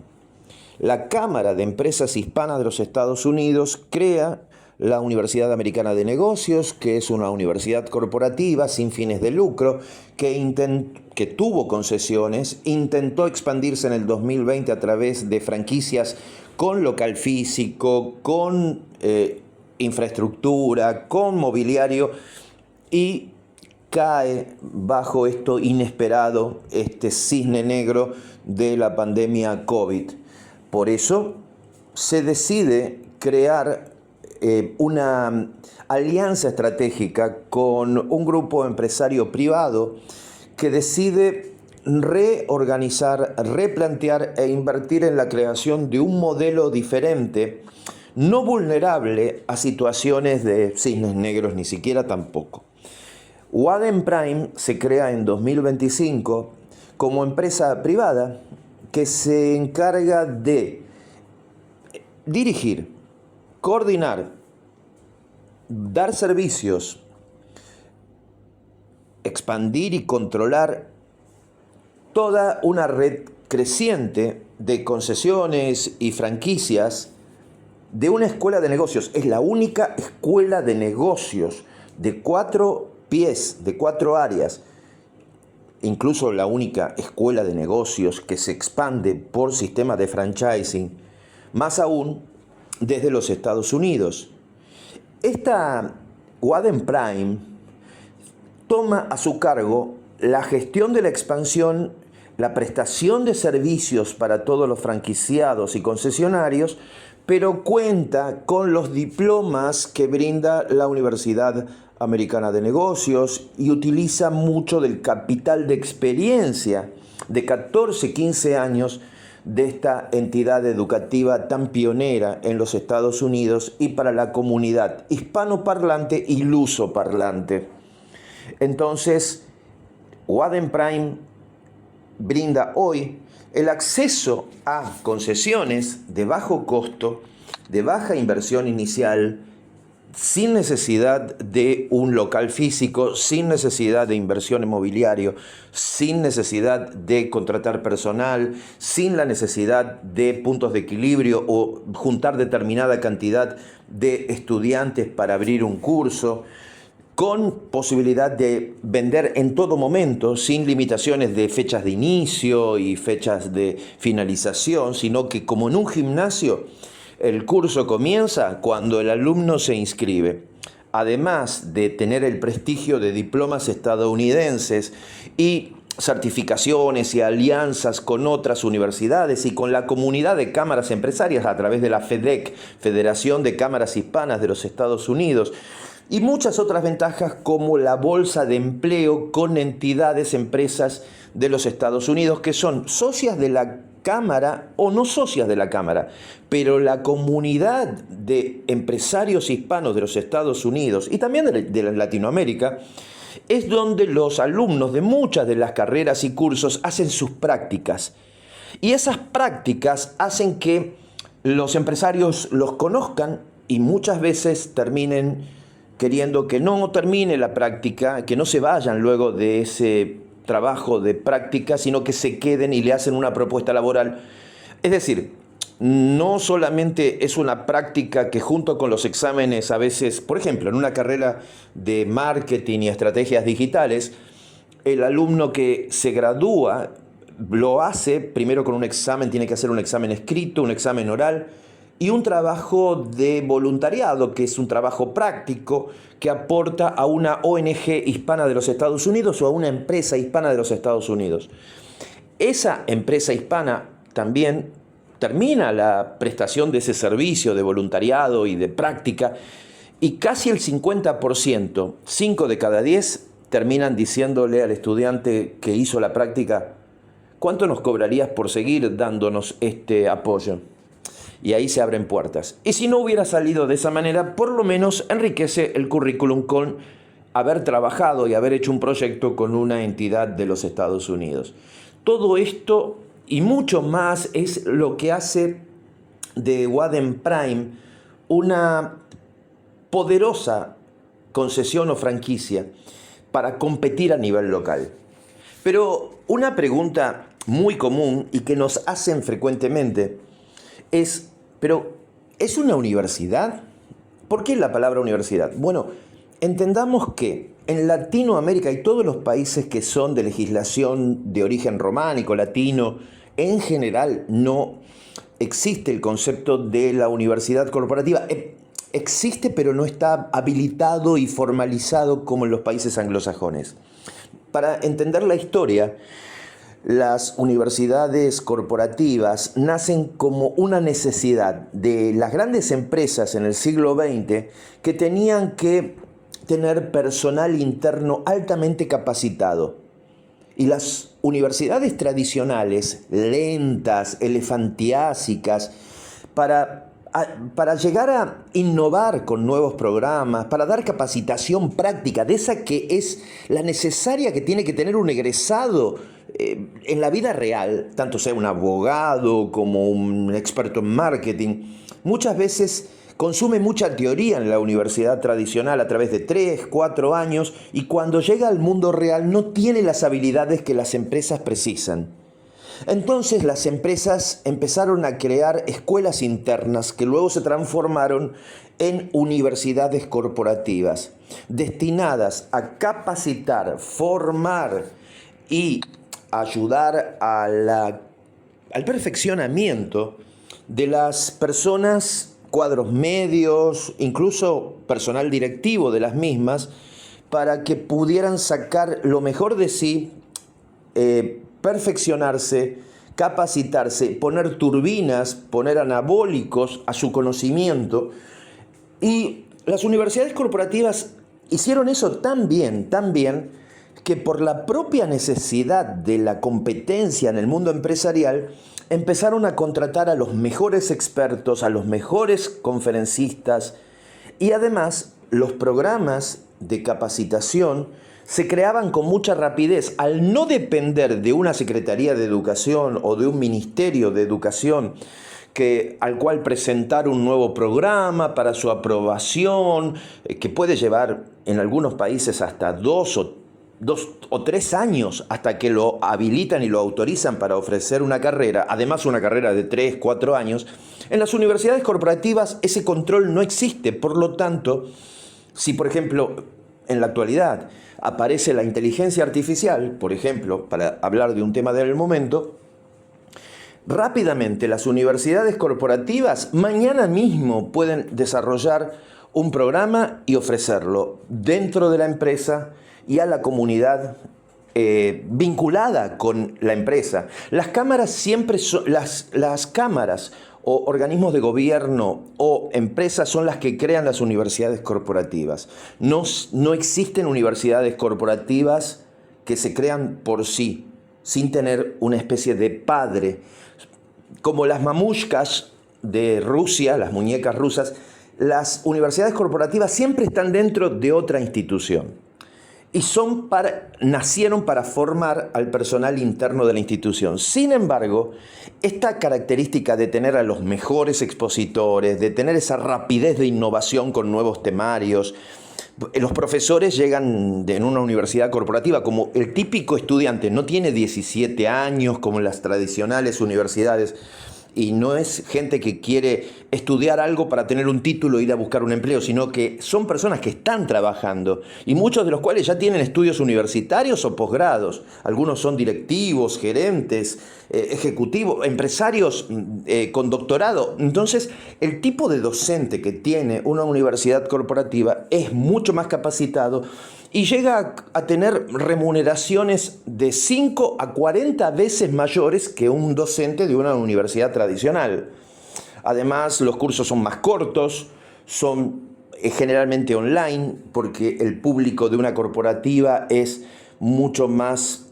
La Cámara de Empresas Hispanas de los Estados Unidos crea la Universidad Americana de Negocios, que es una universidad corporativa sin fines de lucro, que tuvo concesiones, intentó expandirse en el 2020 a través de franquicias con local físico, con infraestructura, con mobiliario, y cae bajo esto inesperado, este cisne negro de la pandemia COVID. Por eso se decide crear una alianza estratégica con un grupo empresario privado que decide reorganizar, replantear e invertir en la creación de un modelo diferente, no vulnerable a situaciones de cisnes negros, ni siquiera tampoco. Wadden Prime se crea en 2025 como empresa privada que se encarga de dirigir, coordinar, dar servicios, expandir y controlar toda una red creciente de concesiones y franquicias de una escuela de negocios. Es la única escuela de negocios de 4 pies, de 4 áreas, incluso la única escuela de negocios que se expande por sistema de franchising, más aún desde los Estados Unidos. Esta Wadden Prime toma a su cargo la gestión de la expansión, la prestación de servicios para todos los franquiciados y concesionarios, pero cuenta con los diplomas que brinda la Universidad Americana de Negocios y utiliza mucho del capital de experiencia de 14, 15 años de esta entidad educativa tan pionera en los Estados Unidos y para la comunidad hispanoparlante y lusoparlante. Entonces, Wadden Prime brinda hoy el acceso a concesiones de bajo costo, de baja inversión inicial, sin necesidad de un local físico, sin necesidad de inversión inmobiliario, sin necesidad de contratar personal, sin la necesidad de puntos de equilibrio o juntar determinada cantidad de estudiantes para abrir un curso, con posibilidad de vender en todo momento, sin limitaciones de fechas de inicio y fechas de finalización, sino que como en un gimnasio, el curso comienza cuando el alumno se inscribe. Además de tener el prestigio de diplomas estadounidenses y certificaciones y alianzas con otras universidades y con la comunidad de cámaras empresarias a través de la FEDEC, Federación de Cámaras Hispanas de los Estados Unidos, y muchas otras ventajas como la bolsa de empleo con entidades, empresas de los Estados Unidos que son socias de la Cámara o no socias de la Cámara, pero la comunidad de empresarios hispanos de los Estados Unidos y también de Latinoamérica es donde los alumnos de muchas de las carreras y cursos hacen sus prácticas. Y esas prácticas hacen que los empresarios los conozcan y muchas veces terminen queriendo que no termine la práctica, que no se vayan luego de ese trabajo de práctica, sino que se queden y le hacen una propuesta laboral. Es decir, no solamente es una práctica que junto con los exámenes a veces, por ejemplo, en una carrera de marketing y estrategias digitales, el alumno que se gradúa lo hace primero con un examen, tiene que hacer un examen escrito, un examen oral y un trabajo de voluntariado, que es un trabajo práctico que aporta a una ONG hispana de los Estados Unidos o a una empresa hispana de los Estados Unidos. Esa empresa hispana también termina la prestación de ese servicio de voluntariado y de práctica y casi el 50%, 5 de cada 10, terminan diciéndole al estudiante que hizo la práctica: ¿cuánto nos cobrarías por seguir dándonos este apoyo? Y ahí se abren puertas. Y si no hubiera salido de esa manera, por lo menos enriquece el currículum con haber trabajado y haber hecho un proyecto con una entidad de los Estados Unidos. Todo esto y mucho más es lo que hace de Wadden Prime una poderosa concesión o franquicia para competir a nivel local. Pero una pregunta muy común y que nos hacen frecuentemente es: ¿pero es una universidad? ¿Por qué la palabra universidad? Bueno, entendamos que en Latinoamérica y todos los países que son de legislación de origen románico, latino, en general no existe el concepto de la universidad corporativa. Existe, pero no está habilitado y formalizado como en los países anglosajones. Para entender la historia, las universidades corporativas nacen como una necesidad de las grandes empresas en el siglo XX que tenían que tener personal interno altamente capacitado. Y las universidades tradicionales, lentas, elefantiásicas, para llegar a innovar con nuevos programas, para dar capacitación práctica, de esa que es la necesaria que tiene que tener un egresado en la vida real, tanto sea un abogado como un experto en marketing, muchas veces consume mucha teoría en la universidad tradicional a través de 3, 4 años y cuando llega al mundo real no tiene las habilidades que las empresas precisan. Entonces las empresas empezaron a crear escuelas internas que luego se transformaron en universidades corporativas, destinadas a capacitar, formar y ayudar al perfeccionamiento de las personas, cuadros medios, incluso personal directivo de las mismas, para que pudieran sacar lo mejor de sí, perfeccionarse, capacitarse, poner turbinas, poner anabólicos a su conocimiento. Y las universidades corporativas hicieron eso tan bien, que por la propia necesidad de la competencia en el mundo empresarial, empezaron a contratar a los mejores expertos, a los mejores conferencistas, y además los programas de capacitación se creaban con mucha rapidez. Al no depender de una Secretaría de Educación o de un Ministerio de Educación al cual presentar un nuevo programa para su aprobación, que puede llevar en algunos países hasta 2 o 3 años hasta que lo habilitan y lo autorizan para ofrecer una carrera, además una carrera de 3, 4 años, en las universidades corporativas ese control no existe. Por lo tanto, si por ejemplo en la actualidad aparece la inteligencia artificial, por ejemplo, para hablar de un tema del momento, rápidamente las universidades corporativas mañana mismo pueden desarrollar un programa y ofrecerlo dentro de la empresa y a la comunidad vinculada con la empresa. Las cámaras siempre son, las cámaras o organismos de gobierno o empresas son las que crean las universidades corporativas. No existen universidades corporativas que se crean por sí, sin tener una especie de padre. Como las mamushkas de Rusia, las muñecas rusas, las universidades corporativas siempre están dentro de otra institución. Y nacieron para formar al personal interno de la institución. Sin embargo, esta característica de tener a los mejores expositores, de tener esa rapidez de innovación con nuevos temarios, los profesores llegan en una universidad corporativa como el típico estudiante, no tiene 17 años como en las tradicionales universidades. Y no es gente que quiere estudiar algo para tener un título e ir a buscar un empleo, sino que son personas que están trabajando y muchos de los cuales ya tienen estudios universitarios o posgrados. Algunos son directivos, gerentes, ejecutivos, empresarios con doctorado. Entonces, el tipo de docente que tiene una universidad corporativa es mucho más capacitado y llega a tener remuneraciones de 5 a 40 veces mayores que un docente de una universidad tradicional. Además, los cursos son más cortos, son generalmente online, porque el público de una corporativa es mucho más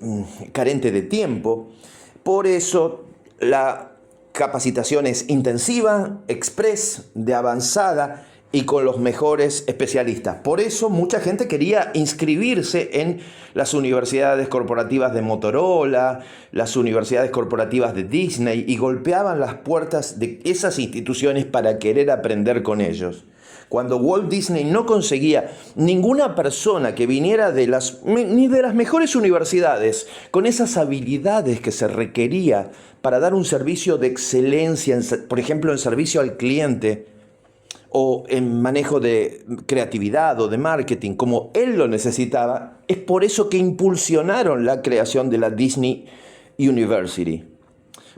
carente de tiempo. Por eso, la capacitación es intensiva, express, de avanzada y con los mejores especialistas. Por eso mucha gente quería inscribirse en las universidades corporativas de Motorola, las universidades corporativas de Disney, y golpeaban las puertas de esas instituciones para querer aprender con ellos. Cuando Walt Disney no conseguía ninguna persona que viniera ni de las mejores universidades con esas habilidades que se requería para dar un servicio de excelencia, por ejemplo, en servicio al cliente, o en manejo de creatividad o de marketing, como él lo necesitaba, es por eso que impulsionaron la creación de la Disney University.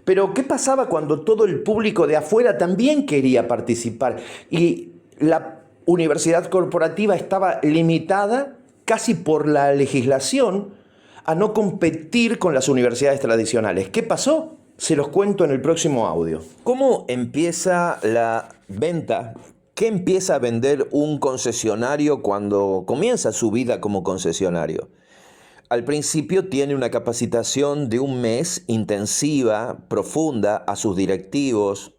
Pero, ¿qué pasaba cuando todo el público de afuera también quería participar? Y la universidad corporativa estaba limitada casi por la legislación a no competir con las universidades tradicionales. ¿Qué pasó? Se los cuento en el próximo audio. ¿Cómo empieza la venta? ¿Qué empieza a vender un concesionario cuando comienza su vida como concesionario? Al principio tiene una capacitación de un mes intensiva, profunda, a sus directivos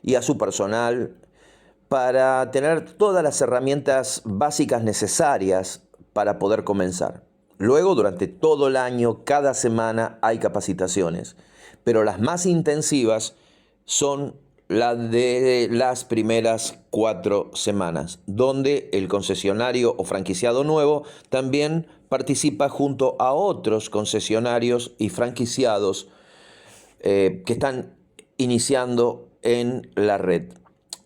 y a su personal para tener todas las herramientas básicas necesarias para poder comenzar. Luego, durante todo el año, cada semana hay capacitaciones, pero las más intensivas son las de las primeras 4 semanas, donde el concesionario o franquiciado nuevo también participa junto a otros concesionarios y franquiciados que están iniciando en la red.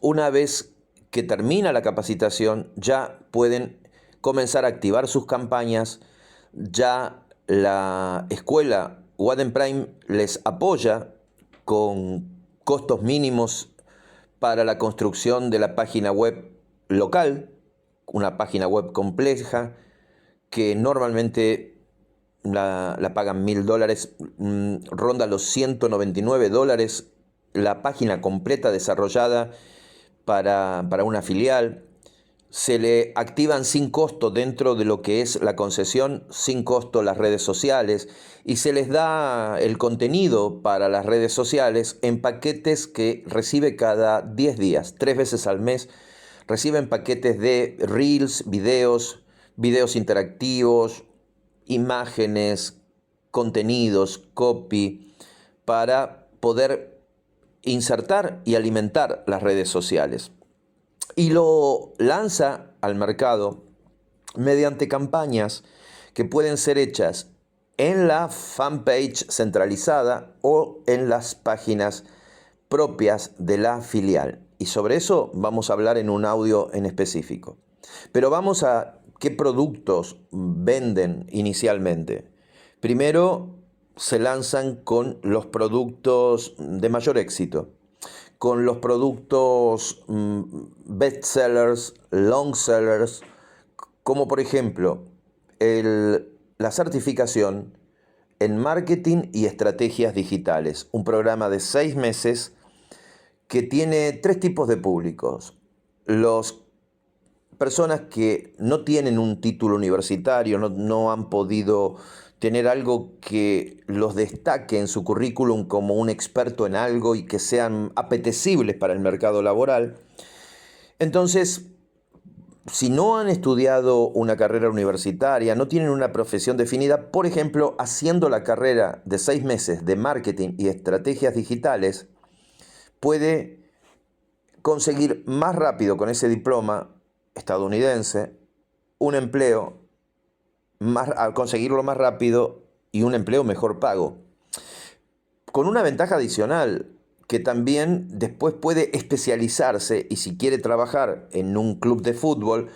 Una vez que termina la capacitación, ya pueden comenzar a activar sus campañas. Ya la escuela Whaden Prime les apoya con costos mínimos para la construcción de la página web local, una página web compleja que normalmente la pagan $1.000, ronda los $199 la página completa desarrollada para una filial. Se le activan sin costo dentro de lo que es la concesión, sin costo las redes sociales, y se les da el contenido para las redes sociales en paquetes que recibe cada 10 días, 3 veces al mes. Reciben paquetes de reels, videos interactivos, imágenes, contenidos, copy, para poder insertar y alimentar las redes sociales. Y lo lanza al mercado mediante campañas que pueden ser hechas en la fanpage centralizada o en las páginas propias de la filial. Y sobre eso vamos a hablar en un audio en específico. Pero vamos a qué productos venden inicialmente. Primero se lanzan con los productos de mayor éxito, con los productos bestsellers, long sellers, como por ejemplo la certificación en marketing y estrategias digitales, un programa de 6 meses que tiene 3 tipos de públicos: las personas que no tienen un título universitario, no han podido tener algo que los destaque en su currículum como un experto en algo y que sean apetecibles para el mercado laboral. Entonces, si no han estudiado una carrera universitaria, no tienen una profesión definida, por ejemplo, haciendo la carrera de 6 meses de marketing y estrategias digitales, puede conseguir más rápido con ese diploma estadounidense un empleo, conseguirlo más rápido y un empleo mejor pago. Con una ventaja adicional, que también después puede especializarse y si quiere trabajar en un club de fútbol,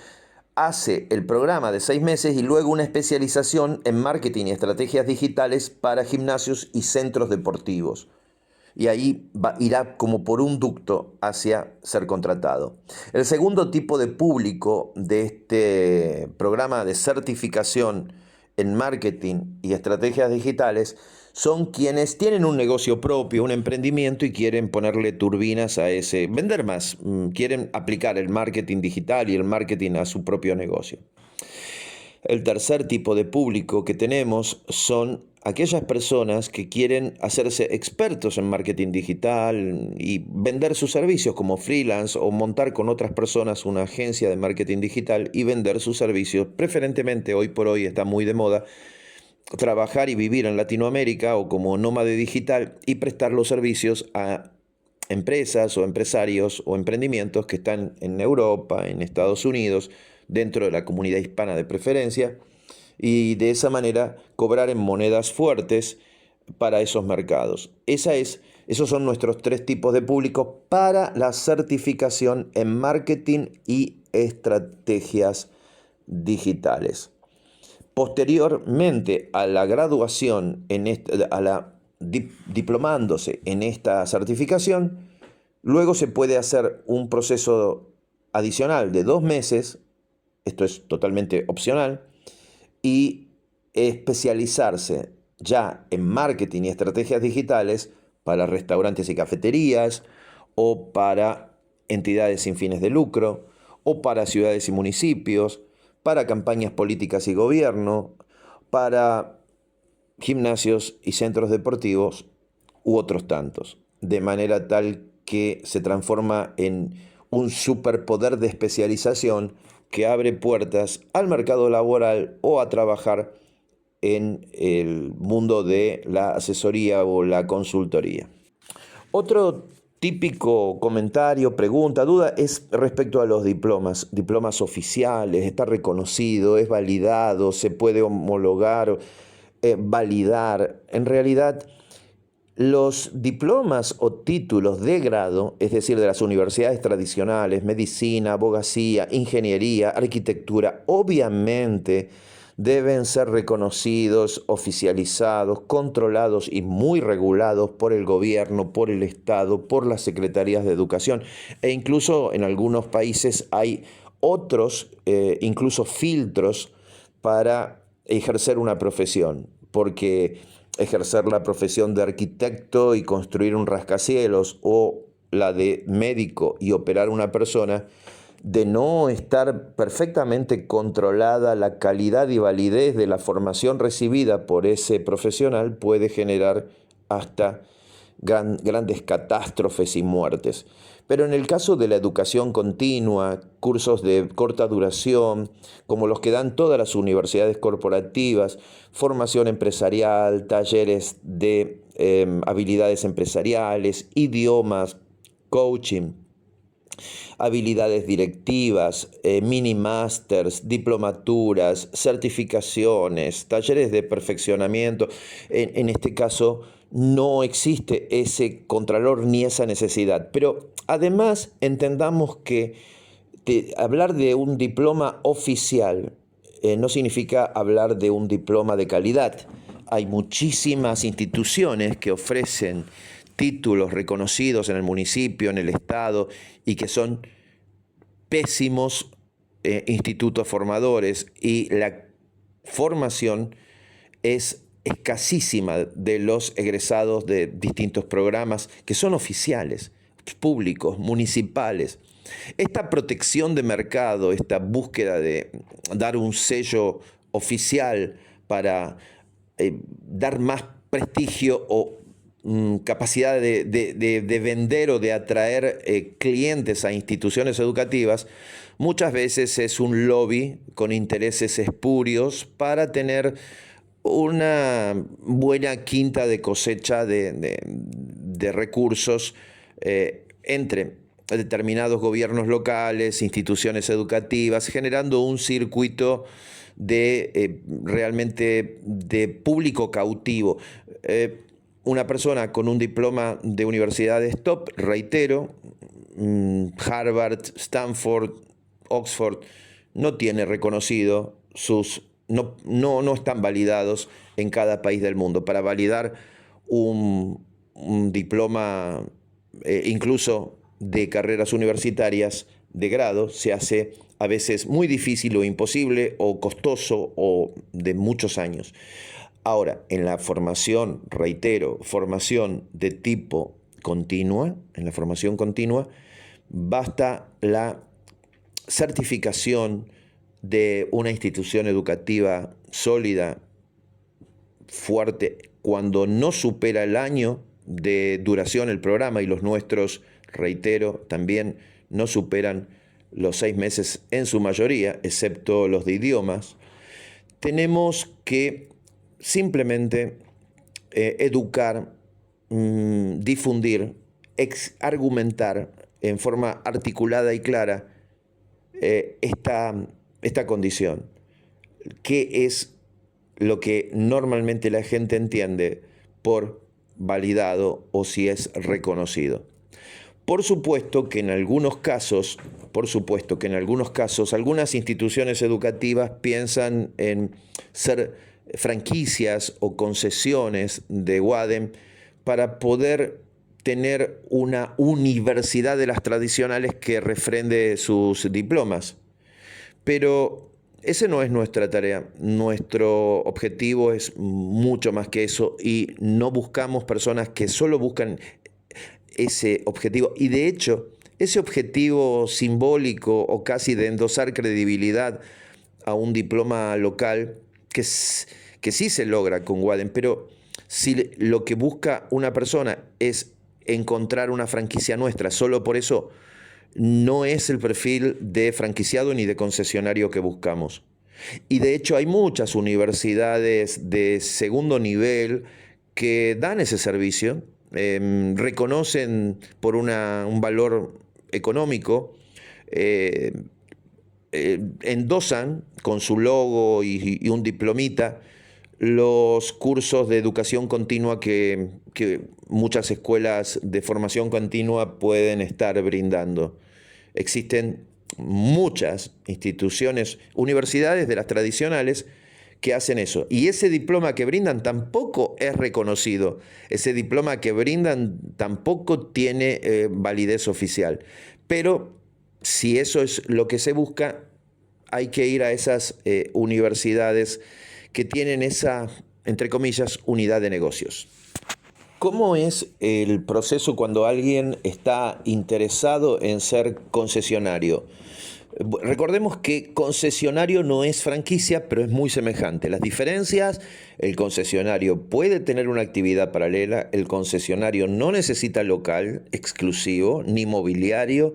hace el programa de 6 meses y luego una especialización en marketing y estrategias digitales para gimnasios y centros deportivos. Y ahí irá como por un ducto hacia ser contratado. El segundo tipo de público de este programa de certificación en marketing y estrategias digitales son quienes tienen un negocio propio, un emprendimiento y quieren ponerle turbinas a ese, vender más, quieren aplicar el marketing digital y el marketing a su propio negocio. El tercer tipo de público que tenemos son aquellas personas que quieren hacerse expertos en marketing digital y vender sus servicios como freelance o montar con otras personas una agencia de marketing digital y vender sus servicios. Preferentemente hoy por hoy está muy de moda trabajar y vivir en Latinoamérica o como nómade digital y prestar los servicios a empresas o empresarios o emprendimientos que están en Europa, en Estados Unidos, dentro de la comunidad hispana de preferencia, y de esa manera cobrar en monedas fuertes para esos mercados. Esos son nuestros 3 tipos de público para la certificación en marketing y estrategias digitales. Posteriormente a la graduación, diplomándose en esta certificación, luego se puede hacer un proceso adicional de 2 meses, esto es totalmente opcional, y especializarse ya en marketing y estrategias digitales para restaurantes y cafeterías, o para entidades sin fines de lucro, o para ciudades y municipios, para campañas políticas y gobierno, para gimnasios y centros deportivos u otros tantos, de manera tal que se transforma en un superpoder de especialización que abre puertas al mercado laboral o a trabajar en el mundo de la asesoría o la consultoría. Otro típico comentario, pregunta, duda es respecto a los diplomas oficiales. Está reconocido, es validado, se puede homologar, validar. En realidad, los diplomas o títulos de grado, es decir, de las universidades tradicionales, medicina, abogacía, ingeniería, arquitectura, obviamente deben ser reconocidos, oficializados, controlados y muy regulados por el gobierno, por el Estado, por las secretarías de educación. E incluso en algunos países hay otros, incluso filtros para ejercer una profesión, porque ejercer la profesión de arquitecto y construir un rascacielos o la de médico y operar una persona, de no estar perfectamente controlada la calidad y validez de la formación recibida por ese profesional, puede generar hasta grandes catástrofes y muertes. Pero en el caso de la educación continua, cursos de corta duración, como los que dan todas las universidades corporativas, formación empresarial, talleres de habilidades empresariales, idiomas, coaching, habilidades directivas, mini masters, diplomaturas, certificaciones, talleres de perfeccionamiento. En este caso no existe ese contralor ni esa necesidad. Pero además entendamos que hablar de un diploma oficial no significa hablar de un diploma de calidad. Hay muchísimas instituciones que ofrecen títulos reconocidos en el municipio, en el estado, y que son pésimos institutos formadores, y la formación es escasísima de los egresados de distintos programas que son oficiales, públicos, municipales. Esta protección de mercado, esta búsqueda de dar un sello oficial para dar más prestigio o capacidad de vender o de atraer clientes a instituciones educativas, muchas veces es un lobby con intereses espurios para tener una buena quinta de cosecha de recursos entre determinados gobiernos locales, instituciones educativas, generando un circuito realmente de público cautivo. una persona con un diploma de universidades top, reitero, Harvard, Stanford, Oxford, no tiene reconocido no están validados en cada país del mundo. Para validar un diploma, incluso de carreras universitarias de grado, se hace a veces muy difícil o imposible o costoso o de muchos años. Ahora, en la formación, reitero, formación de tipo continua, en la formación continua, basta la certificación de una institución educativa sólida, fuerte, cuando no supera el año de duración el programa, y los nuestros, reitero, también no superan los 6 meses en su mayoría, excepto los de idiomas. Tenemos que simplemente educar, difundir, argumentar en forma articulada y clara esta condición. ¿Qué es lo que normalmente la gente entiende por validado o si es reconocido? Por supuesto que en algunos casos, algunas instituciones educativas piensan en ser franquicias o concesiones de Wadem para poder tener una universidad de las tradicionales que refrende sus diplomas. Pero ese no es nuestra tarea. Nuestro objetivo es mucho más que eso y no buscamos personas que solo buscan ese objetivo. Y de hecho, ese objetivo simbólico o casi de endosar credibilidad a un diploma local, que sí se logra con Wadem, pero si lo que busca una persona es encontrar una franquicia nuestra, solo por eso no es el perfil de franquiciado ni de concesionario que buscamos. Y de hecho hay muchas universidades de segundo nivel que dan ese servicio, reconocen por un valor económico, endosan con su logo y un diplomita los cursos de educación continua que muchas escuelas de formación continua pueden estar brindando. Existen muchas instituciones, universidades de las tradicionales que hacen eso. Y ese diploma que brindan tampoco es reconocido. Ese diploma que brindan tampoco tiene validez oficial. Pero si eso es lo que se busca, hay que ir a esas universidades que tienen esa, entre comillas, unidad de negocios. ¿Cómo es el proceso cuando alguien está interesado en ser concesionario? Recordemos que concesionario no es franquicia, pero es muy semejante. Las diferencias: el concesionario puede tener una actividad paralela, el concesionario no necesita local exclusivo, ni mobiliario,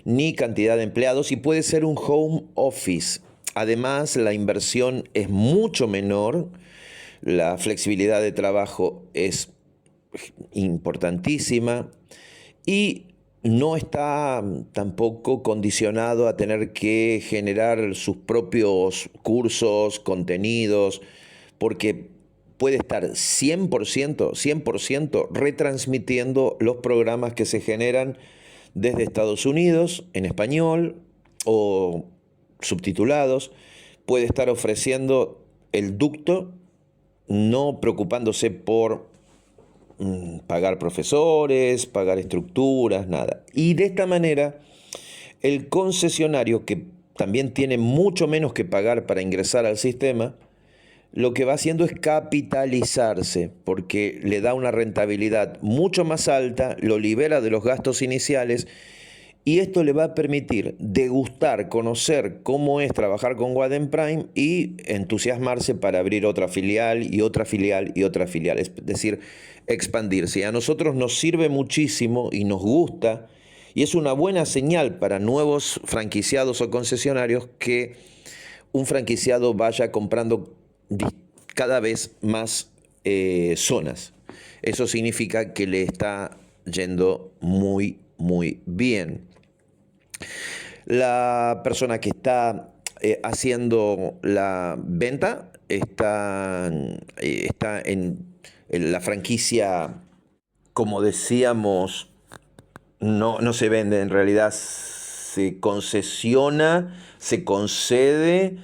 ni cantidad de empleados, y puede ser un home office. Además, la inversión es mucho menor, la flexibilidad de trabajo es importantísima y no está tampoco condicionado a tener que generar sus propios cursos, contenidos, porque puede estar 100% retransmitiendo los programas que se generan desde Estados Unidos en español o subtitulados. Puede estar ofreciendo el ducto, no preocupándose por pagar profesores, pagar estructuras, nada. Y de esta manera, el concesionario, que también tiene mucho menos que pagar para ingresar al sistema, lo que va haciendo es capitalizarse, porque le da una rentabilidad mucho más alta, lo libera de los gastos iniciales, y esto le va a permitir degustar, conocer cómo es trabajar con Wadem Prime y entusiasmarse para abrir otra filial y otra filial y otra filial. Es decir, expandirse. Y a nosotros nos sirve muchísimo y nos gusta, y es una buena señal para nuevos franquiciados o concesionarios que un franquiciado vaya comprando cada vez más zonas. Eso significa que le está yendo muy, muy bien. La persona que está haciendo la venta está La franquicia, como decíamos, no se vende, en realidad se concesiona, se concede.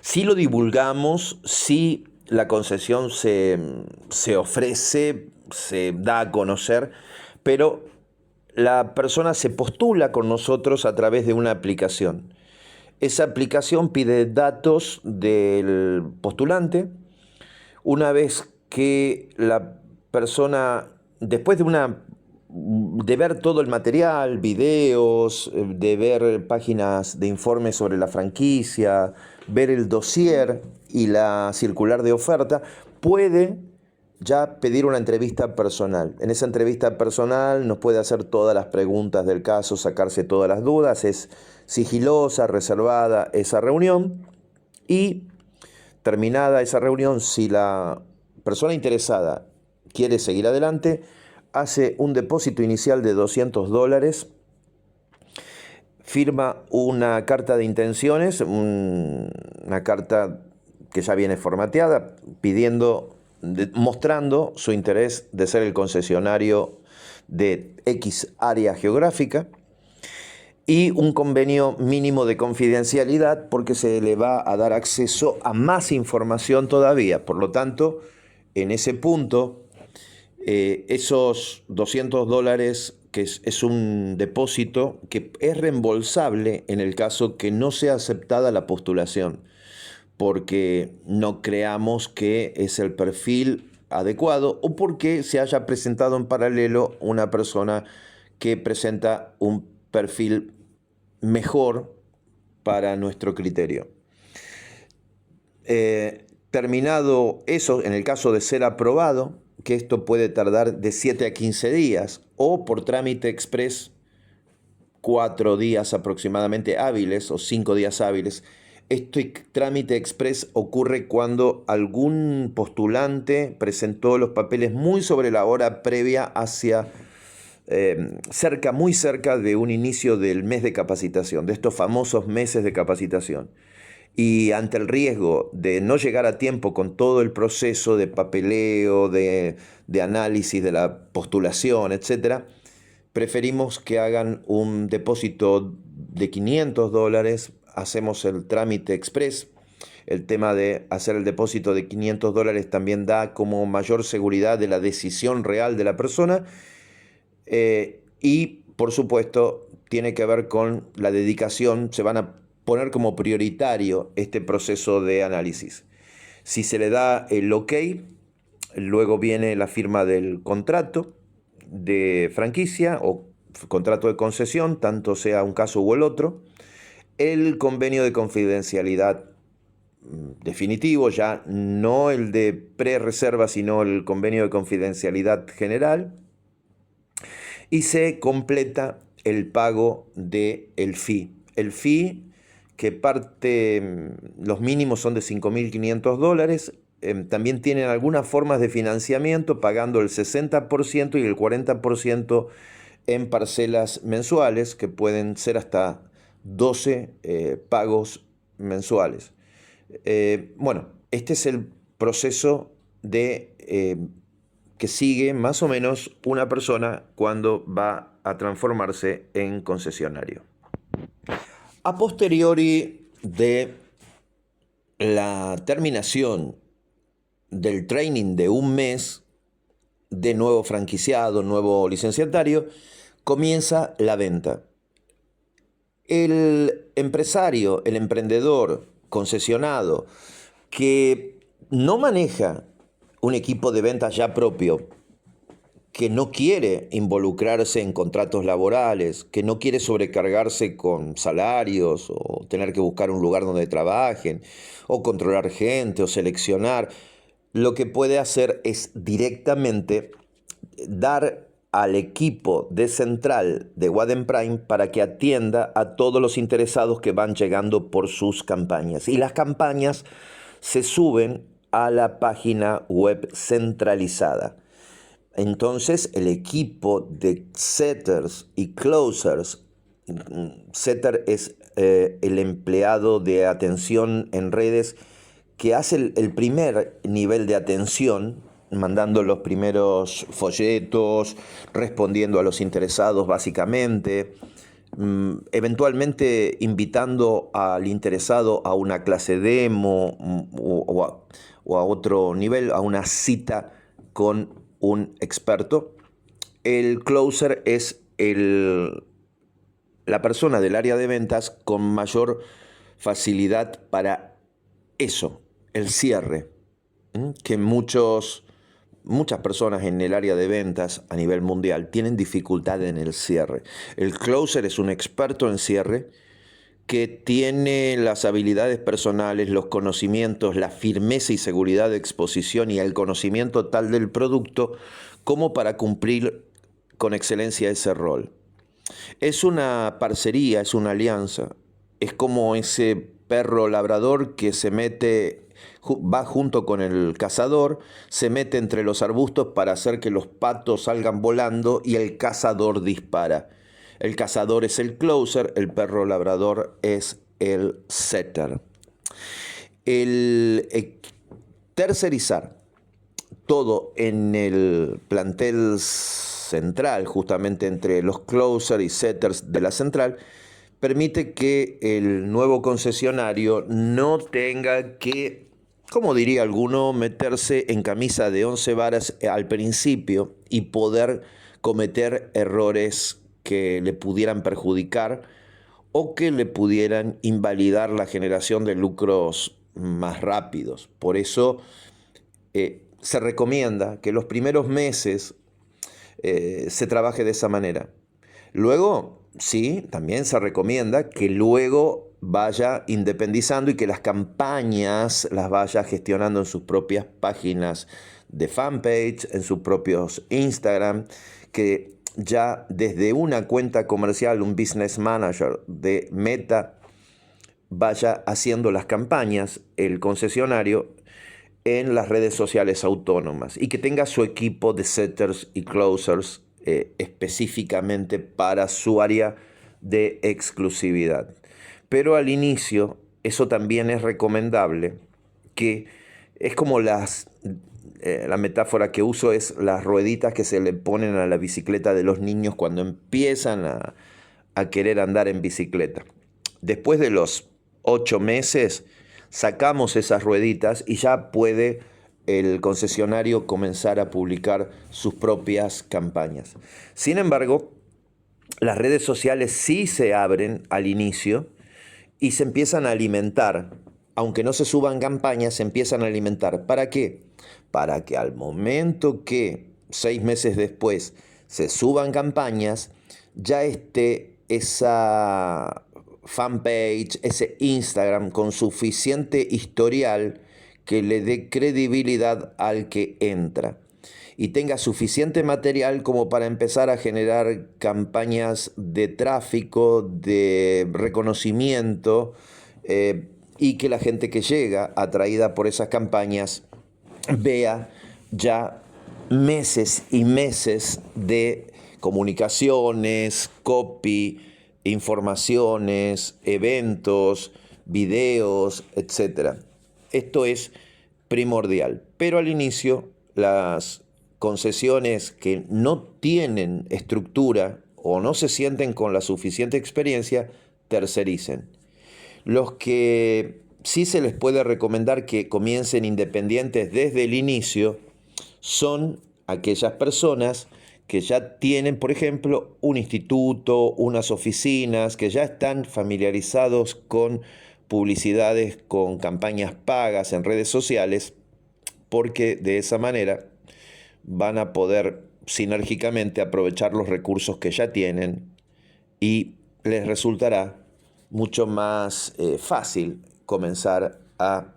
Si lo divulgamos, si la concesión se ofrece, se da a conocer, pero la persona se postula con nosotros a través de una aplicación. Esa aplicación pide datos del postulante. Una vez que la persona, después de ver todo el material, videos, de ver páginas de informes sobre la franquicia, ver el dossier y la circular de oferta, puede ya pedir una entrevista personal. En esa entrevista personal nos puede hacer todas las preguntas del caso, sacarse todas las dudas. Es sigilosa, reservada esa reunión, y terminada esa reunión, si la persona interesada quiere seguir adelante, hace un depósito inicial de $200, firma una carta de intenciones, una carta que ya viene formateada, mostrando su interés de ser el concesionario de X área geográfica, y un convenio mínimo de confidencialidad, porque se le va a dar acceso a más información todavía. Por lo tanto, en ese punto, esos $200, que es un depósito que es reembolsable en el caso que no sea aceptada la postulación, porque no creamos que es el perfil adecuado, o porque se haya presentado en paralelo una persona que presenta un perfil mejor para nuestro criterio. Terminado eso, en el caso de ser aprobado, que esto puede tardar de 7 a 15 días, o por trámite express 4 días aproximadamente hábiles, o 5 días hábiles. Este trámite express ocurre cuando algún postulante presentó los papeles muy sobre la hora previa, hacia muy cerca de un inicio del mes de capacitación, de estos famosos meses de capacitación. Y ante el riesgo de no llegar a tiempo con todo el proceso de papeleo, de análisis de la postulación, etc., preferimos que hagan un depósito de $500. Hacemos el trámite express. El tema de hacer el depósito de $500 también da como mayor seguridad de la decisión real de la persona. Y por supuesto tiene que ver con la dedicación. Se van a poner como prioritario este proceso de análisis. Si se le da el ok, luego viene la firma del contrato de franquicia o contrato de concesión, tanto sea un caso u el otro, el convenio de confidencialidad definitivo, ya no el de pre-reserva, sino el convenio de confidencialidad general, y se completa el pago del fee. El fee, que los mínimos son de $5.500, también tienen algunas formas de financiamiento, pagando el 60% y el 40% en parcelas mensuales, que pueden ser hasta 12 pagos mensuales. Bueno, este es el proceso que sigue más o menos una persona cuando va a transformarse en concesionario. A posteriori de la terminación del training de un mes de nuevo franquiciado, nuevo licenciatario, comienza la venta. El empresario, el emprendedor concesionado que no maneja un equipo de ventas ya propio, que no quiere involucrarse en contratos laborales, que no quiere sobrecargarse con salarios o tener que buscar un lugar donde trabajen, o controlar gente o seleccionar, lo que puede hacer es directamente dar al equipo de central de Waden Prime para que atienda a todos los interesados que van llegando por sus campañas. Y las campañas se suben a la página web centralizada. Entonces el equipo de setters y closers, setter es el empleado de atención en redes que hace el primer nivel de atención mandando los primeros folletos, respondiendo a los interesados básicamente, eventualmente invitando al interesado a una clase demo o a otro nivel, a una cita con un experto. El closer es la persona del área de ventas con mayor facilidad para eso, el cierre, que muchas personas en el área de ventas a nivel mundial tienen dificultad en el cierre. El closer es un experto en cierre que tiene las habilidades personales, los conocimientos, la firmeza y seguridad de exposición y el conocimiento tal del producto como para cumplir con excelencia ese rol. Es una parcería, es una alianza, es como ese perro labrador que va junto con el cazador, se mete entre los arbustos para hacer que los patos salgan volando y el cazador dispara. El cazador es el closer, el perro labrador es el setter. El tercerizar todo en el plantel central, justamente entre los closers y setters de la central, permite que el nuevo concesionario no tenga que, como diría alguno, meterse en camisa de 11 varas al principio y poder cometer errores que le pudieran perjudicar o que le pudieran invalidar la generación de lucros más rápidos. Por eso se recomienda que los primeros meses se trabaje de esa manera. Luego, sí, también se recomienda que luego vaya independizando y que las campañas las vaya gestionando en sus propias páginas de fanpage, en sus propios Instagram, que ya desde una cuenta comercial, un business manager de Meta, vaya haciendo las campañas, el concesionario, en las redes sociales autónomas y que tenga su equipo de setters y closers específicamente para su área de exclusividad. Pero al inicio, eso también es recomendable, que es como la metáfora que uso es las rueditas que se le ponen a la bicicleta de los niños cuando empiezan a querer andar en bicicleta. Después de los 8 meses, sacamos esas rueditas y ya puede el concesionario comenzar a publicar sus propias campañas. Sin embargo, las redes sociales sí se abren al inicio y se empiezan a alimentar. Aunque no se suban campañas, se empiezan a alimentar. ¿Para qué? Para que al momento que 6 meses después se suban campañas, ya esté esa fanpage, ese Instagram con suficiente historial que le dé credibilidad al que entra y tenga suficiente material como para empezar a generar campañas de tráfico, de reconocimiento y que la gente que llega atraída por esas campañas vea ya meses y meses de comunicaciones, copy, informaciones, eventos, videos, etc. Esto es primordial, pero al inicio las concesiones que no tienen estructura o no se sienten con la suficiente experiencia, tercericen. Los que sí se les puede recomendar que comiencen independientes desde el inicio son aquellas personas que ya tienen, por ejemplo, un instituto, unas oficinas, que ya están familiarizados con publicidades, con campañas pagas en redes sociales, porque de esa manera van a poder sinérgicamente aprovechar los recursos que ya tienen y les resultará mucho más fácil comenzar a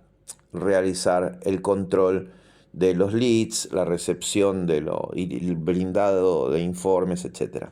realizar el control de los leads, la recepción y el blindado de informes, etc.